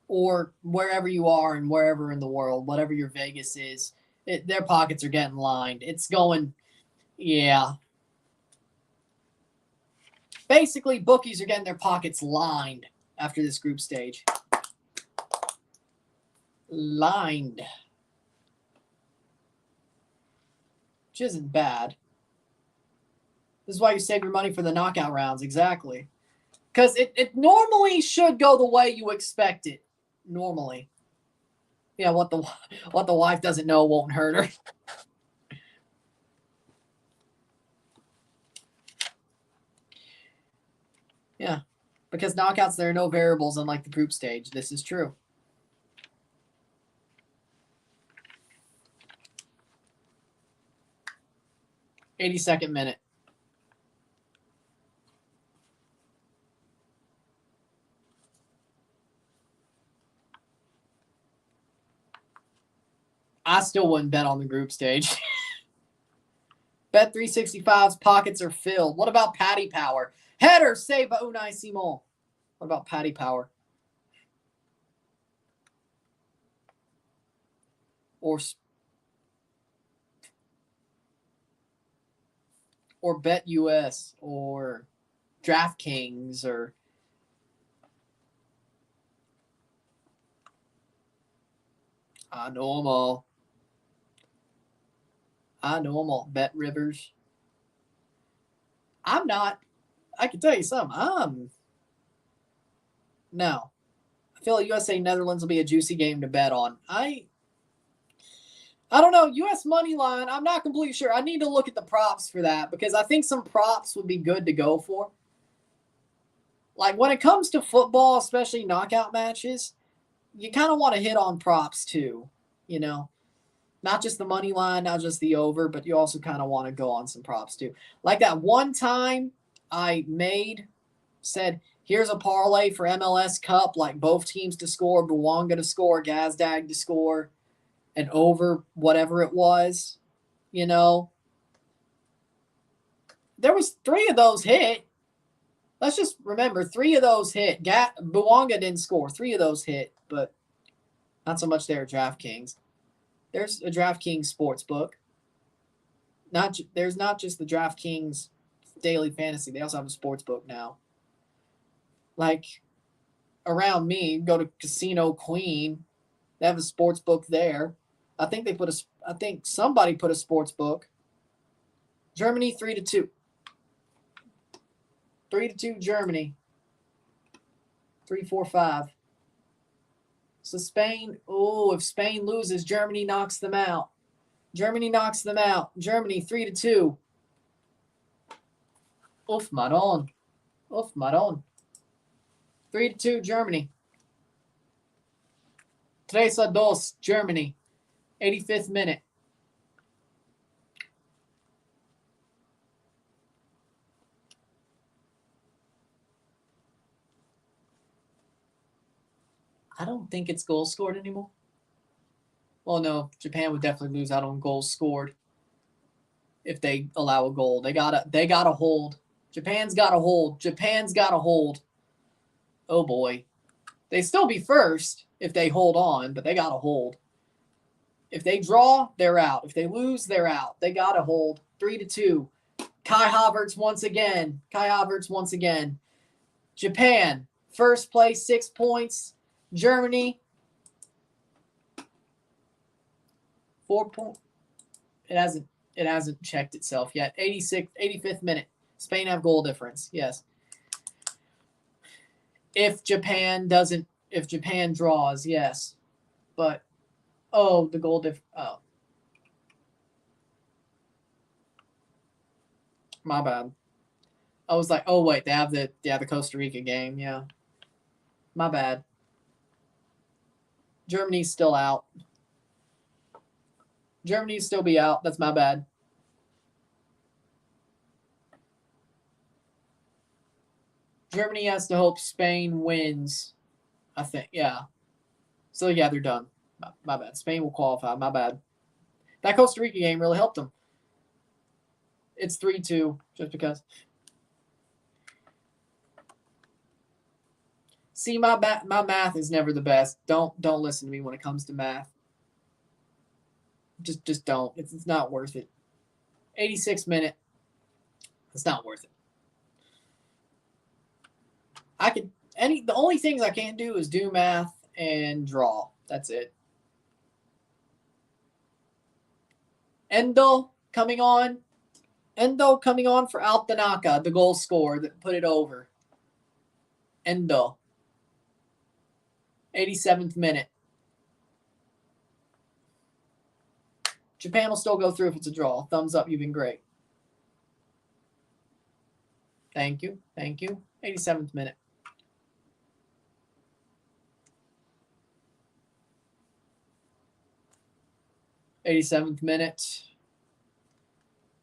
Or wherever you are and wherever in the world, whatever your Vegas is, their pockets are getting lined. It's going, yeah. Basically, bookies are getting their pockets lined after this group stage. Lined. Which isn't bad. This is why you save your money for the knockout rounds. Exactly. Because it normally should go the way you expect it. Normally. Yeah, what the wife doesn't know won't hurt her. Yeah. Because knockouts, there are no variables unlike the group stage. This is true. '82nd minute. I still wouldn't bet on the group stage. Bet 365's pockets are filled. What about Patty Power? Header saved by Unai Simon. What about Patty Power? Or Bet US or DraftKings or I know them all. Bet Rivers. I'm not. I can tell you something. No. I feel like USA Netherlands will be a juicy game to bet on. I don't know. US money line, I'm not completely sure. I need to look at the props for that because I think some props would be good to go for. Like when it comes to football, especially knockout matches, you kind of want to hit on props too, you know. Not just the money line, not just the over, but you also kind of want to go on some props too. Like that one time I said, here's a parlay for MLS Cup, like both teams to score, Buwanga to score, Gazdag to score, and over whatever it was, you know. There was 3 of those hit. Let's just remember, 3 of those hit. Buwanga didn't score. 3 of those hit, but not so much there at DraftKings. There's a DraftKings sportsbook. There's not just the DraftKings daily fantasy. They also have a sportsbook now. Like around me, go to Casino Queen. They have a sportsbook there. I think somebody put a sportsbook. Germany 3-2. 3-2 Germany. 3-4-5. So Spain, if Spain loses, Germany knocks them out. Germany 3-2. Oof, Maron. 3-2 Germany. 3-2 Germany. 85th minute. I don't think it's goals scored anymore. Well, no, Japan would definitely lose out on goals scored if they allow a goal. They gotta hold. Japan's gotta hold. Oh boy. They still be first if they hold on, but they gotta hold. If they draw, they're out. If they lose, they're out. They gotta hold. 3-2. Kai Havertz once again. Japan, first place, 6 points. Germany, 4 points. It hasn't checked itself yet. 85th minute. Spain have goal difference, yes. If Japan draws, yes. But, oh, the goal difference, oh. My bad. I was like, oh, wait, they have the Costa Rica game, yeah. My bad. Germany's still out. Germany still be out. That's my bad. Germany has to hope Spain wins, I think. Yeah. So, yeah, they're done. My bad. Spain will qualify. My bad. That Costa Rica game really helped them. It's 3-2 just because. See, my math is never the best. Don't listen to me when it comes to math. Just don't. It's not worth it. 86 minute. It's not worth it. The only things I can't do is do math and draw. That's it. Endo coming on for Altanaka, the goal scorer that put it over. Endo. 87th minute. Japan will still go through if it's a draw. Thumbs up, you've been great. Thank you. 87th minute.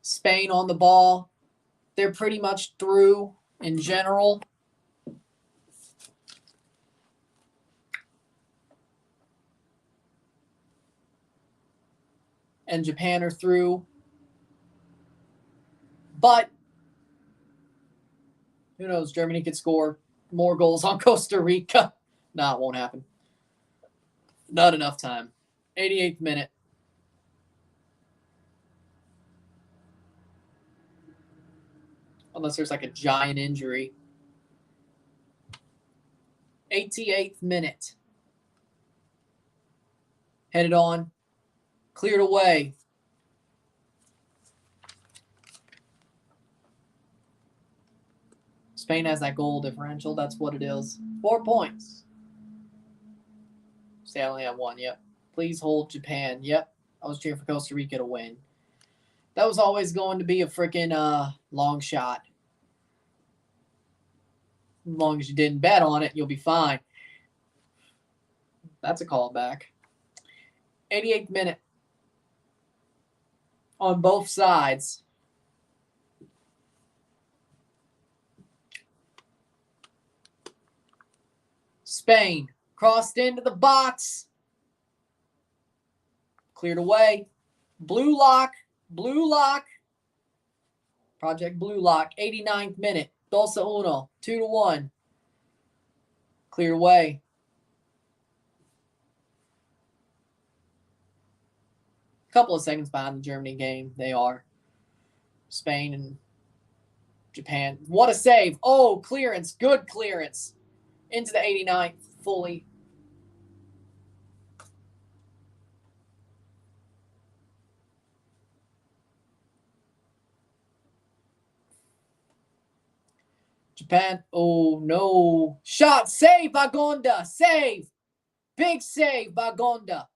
Spain on the ball. They're pretty much through in general. And Japan are through. But who knows? Germany could score more goals on Costa Rica. Nah, it won't happen. Not enough time. 88th minute. Unless there's like a giant injury. 88th minute. Headed on. Cleared away. Spain has that goal differential. That's what it is. 4 points. See, I only have one. Yep. Please hold Japan. Yep. I was cheering for Costa Rica to win. That was always going to be a freaking long shot. As long as you didn't bet on it, you'll be fine. That's a callback. 88th minute. On both sides. Spain crossed into the box. Cleared away. Blue lock. Project Blue Lock. 89th minute. Dolce Uno. 2-1. Cleared away. A couple of seconds behind the Germany game. They are. Spain and Japan. What a save. Oh, clearance. Good clearance. Into the 89th. Fully. Japan. Oh, no. Shot. Save by Gonda. Save. Big save by Gonda.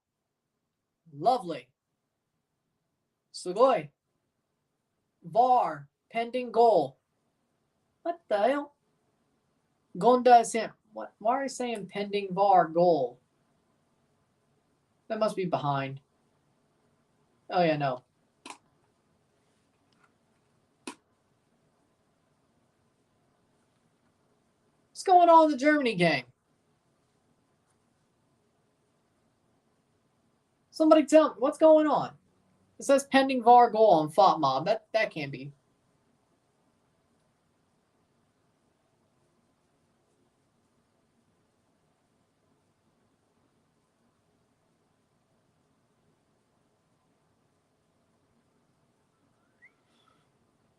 Lovely. Sugoi. VAR. Pending goal. What the hell? Gonda is saying, what? Why are you saying pending VAR goal? That must be behind. Oh, yeah, no. What's going on in the Germany game? Somebody tell me, what's going on? It says pending VAR goal on FOTMob. That can't be.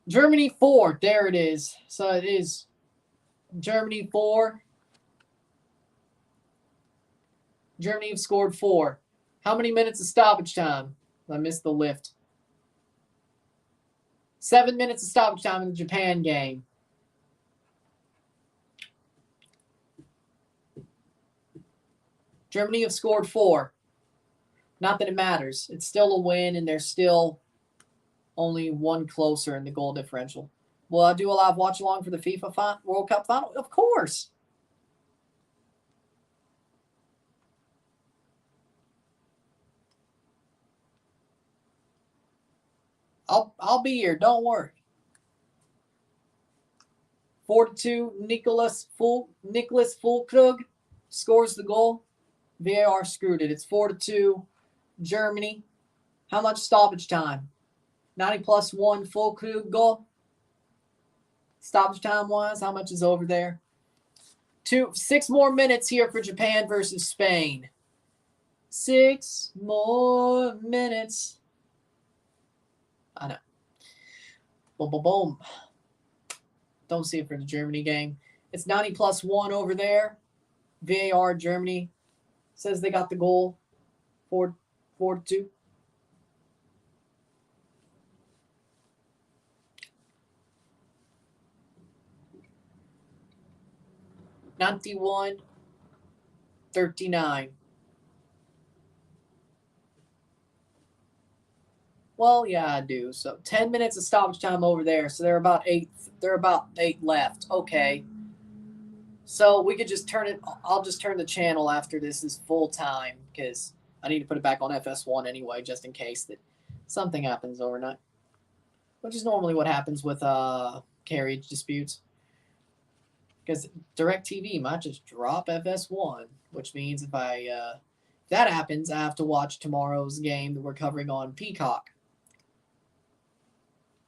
Germany 4. There it is. So it is Germany 4. Germany have scored 4. How many minutes of stoppage time? I missed the lift. 7 minutes of stoppage time in the Japan game. Germany have scored 4. Not that it matters. It's still a win, and they're still only 1 closer in the goal differential. Will I do a live watch along for the FIFA World Cup final? Of course. I'll be here. Don't worry. 4-2. Nicholas Füllkrug scores the goal. VAR screwed it. It's 4-2. Germany. How much stoppage time? 90 plus 1 Füllkrug goal. Stoppage time wise, how much is over there? 6 more minutes here for Japan versus Spain. 6 more minutes. I know. Boom, boom, boom. Don't see it for the Germany game. It's 90 plus 1 over there. VAR Germany says they got the goal. 4-2. $91-39. Well, yeah, I do. So 10 minutes of stoppage time over there. So they're about 8. They're about 8 left. Okay. So we could just turn it. I'll just turn the channel after this is full time because I need to put it back on FS1 anyway, just in case that something happens overnight, which is normally what happens with carriage disputes. Because DirecTV might just drop FS1, which means if that happens, I have to watch tomorrow's game that we're covering on Peacock.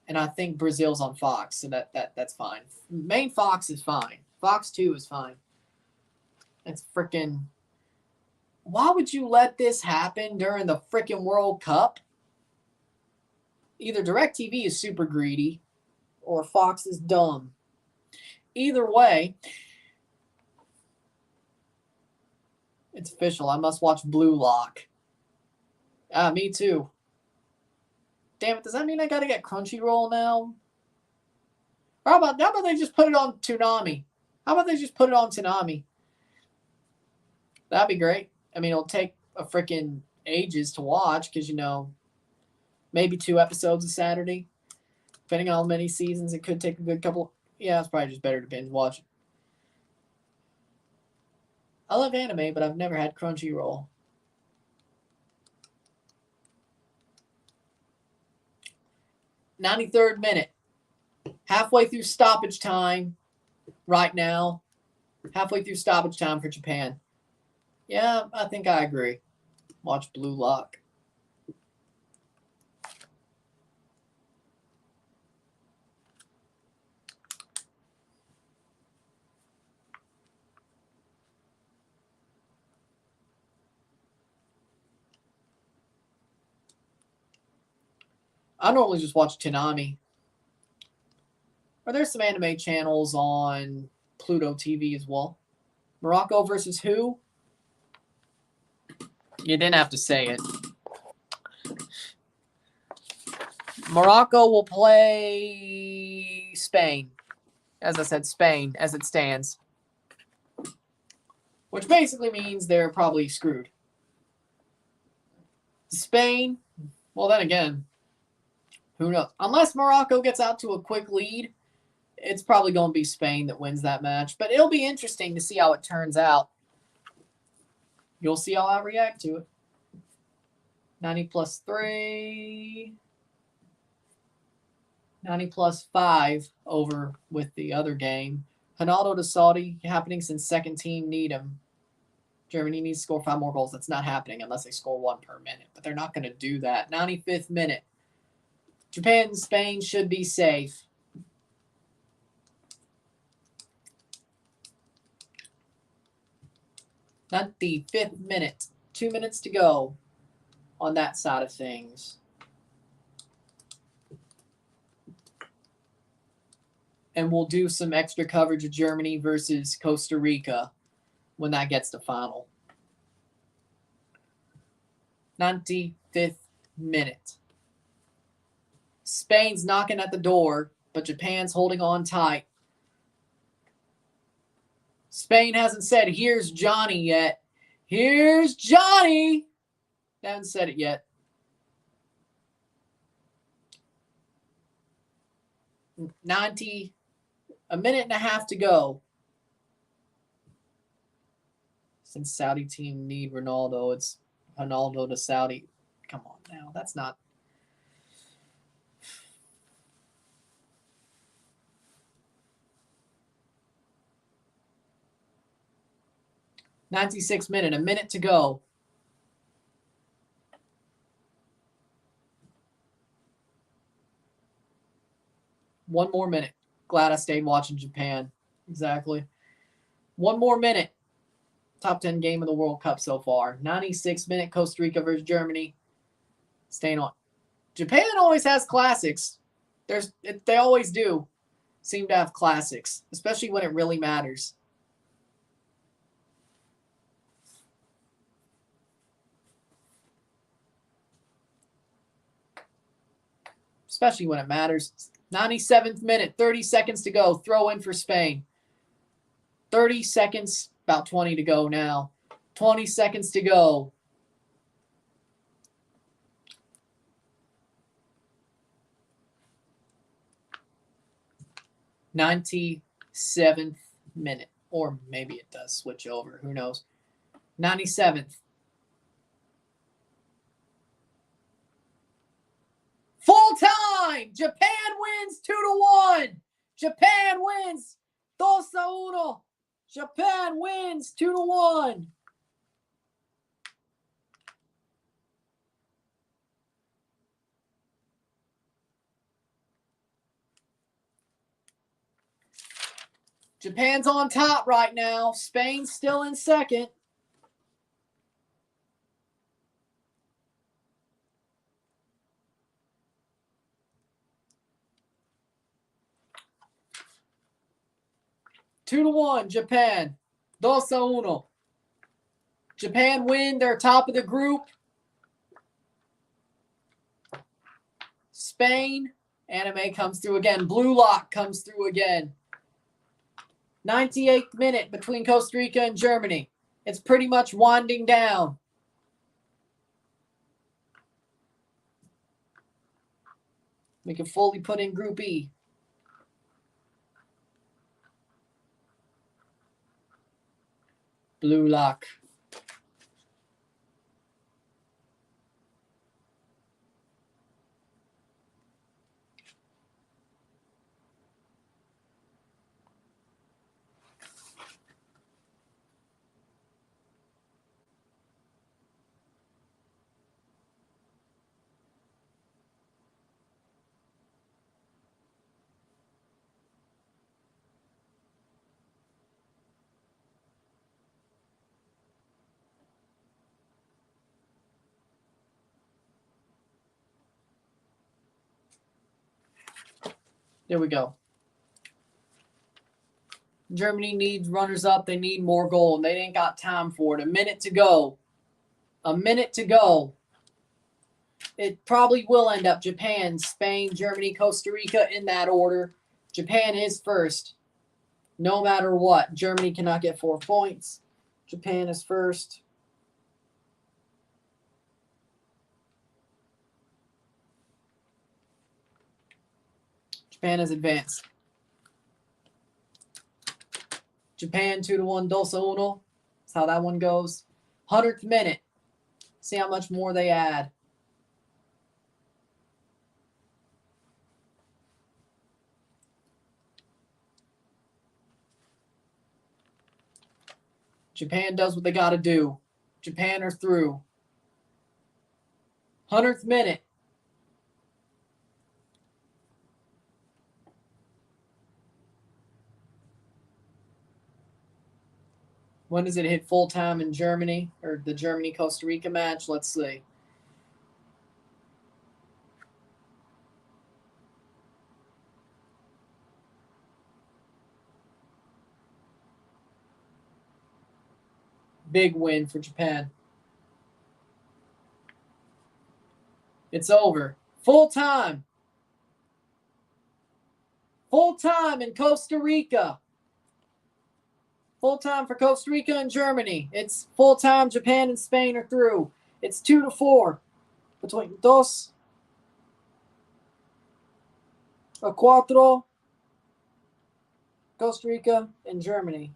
And I think Brazil's on Fox, so that's fine. Main Fox is fine. Fox 2 is fine. It's freaking... Why would you let this happen during the freaking World Cup? Either DirecTV is super greedy, or Fox is dumb. Either way, it's official. I must watch Blue Lock. Me too. Damn it, does that mean I gotta get Crunchyroll now? Or how about they just put it on Toonami? How about they just put it on Toonami? That'd be great. I mean, it'll take a freaking ages to watch because, maybe 2 episodes a Saturday. Depending on how many seasons, it could take a good couple. Yeah, it's probably just better to binge watch. I love anime, but I've never had Crunchyroll. 93rd minute. Halfway through stoppage time right now. Halfway through stoppage time for Japan. Yeah, I think I agree. Watch Blue Lock. I normally just watch Toonami. Or there's some anime channels on Pluto TV as well. Morocco versus who? You didn't have to say it. Morocco will play Spain. As I said, Spain as it stands. Which basically means they're probably screwed. Spain, well then again, who knows? Unless Morocco gets out to a quick lead, it's probably going to be Spain that wins that match. But it'll be interesting to see how it turns out. You'll see how I react to it. 90 plus 3. 90 plus 5 over with the other game. Ronaldo to Saudi happening since second team need him. Germany needs to score 5 more goals. That's not happening unless they score 1 per minute. But they're not going to do that. 95th minute. Japan and Spain should be safe. Not the 5th minute. 2 minutes to go on that side of things. And we'll do some extra coverage of Germany versus Costa Rica when that gets to final. 95th minute. Spain's knocking at the door, but Japan's holding on tight. Spain hasn't said, here's Johnny yet. Here's Johnny. They haven't said it yet. A minute and a half to go. Since Saudi team need Ronaldo, it's Ronaldo to Saudi. Come on now, that's not. '96 minute, a minute to go. One more minute. Glad I stayed watching Japan. Exactly. One more minute. Top 10 game of the World Cup so far. 96 minute Costa Rica versus Germany. Staying on. Japan always has classics. They always do seem to have classics, especially when it really matters. Especially when it matters. 97th minute, 30 seconds to go. Throw in for Spain. 30 seconds, about 20 to go now. 20 seconds to go. '97th minute. Or maybe it does switch over. Who knows? 97th. Full time! Japan wins 2-1. Japan wins 2-1. Japan wins 2-1. Japan's on top right now. Spain's still in second. Two to 1, Japan. 2-1. Japan win. They're top of the group. Spain. Anime comes through again. Blue lock comes through again. 98th minute between Costa Rica and Germany. It's pretty much winding down. We can fully put in Group E. Blue lock. There we go. Germany needs runners up. They need more goal, and they ain't got time for it. A minute to go. A minute to go. It probably will end up Japan, Spain, Germany, Costa Rica in that order. Japan is first. No matter what. Germany cannot get 4 points. Japan is first. Japan has advanced. Japan 2-1, 2-1. That's how that one goes. 100th minute. See how much more they add. Japan does what they got to do. Japan are through. 100th minute. When does it hit full time in Germany, or the Germany-Costa Rica match? Let's see. Big win for Japan. It's over. Full time. Full time in Costa Rica. Full time for Costa Rica and Germany. It's full time. Japan and Spain are through. It's 2-4 between 2-4 Costa Rica and Germany.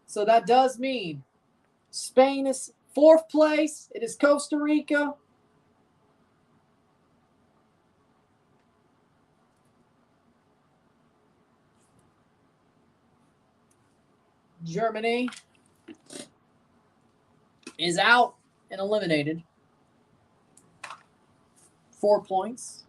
So that does mean Spain is 4th place. It is Costa Rica. Germany is out and eliminated. 4 points.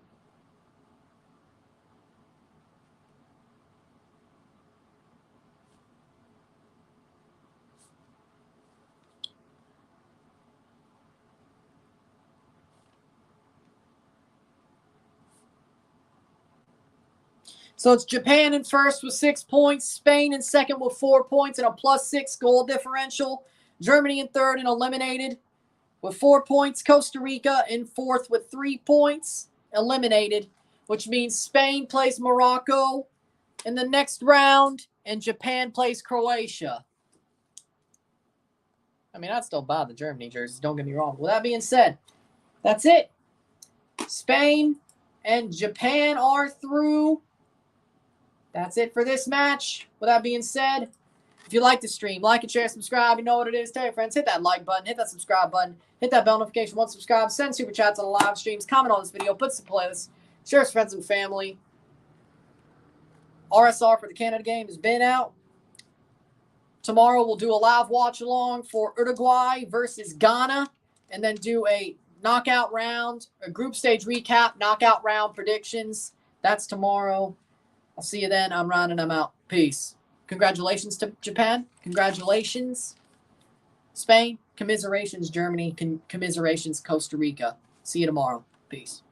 So it's Japan in first with 6 points, Spain in second with 4 points and a +6 goal differential. Germany in third and eliminated with 4 points. Costa Rica in fourth with 3 points, eliminated, which means Spain plays Morocco in the next round and Japan plays Croatia. I mean, I'd still buy the Germany jerseys, don't get me wrong. With that being said, that's it. Spain and Japan are through. That's it for this match. With that being said, if you like the stream, like and share, subscribe. You know what it is. Tell your friends. Hit that like button. Hit that subscribe button. Hit that bell notification once subscribed. Send super chats on the live streams. Comment on this video. Put some playlists. Share with friends and family. RSR for the Canada game has been out. Tomorrow we'll do a live watch along for Uruguay versus Ghana. And then do a knockout round, a group stage recap, knockout round predictions. That's tomorrow. I'll see you then. I'm Ron and I'm out. Peace. Congratulations to Japan. Congratulations, Spain. Commiserations, Germany. Commiserations, Costa Rica. See you tomorrow. Peace.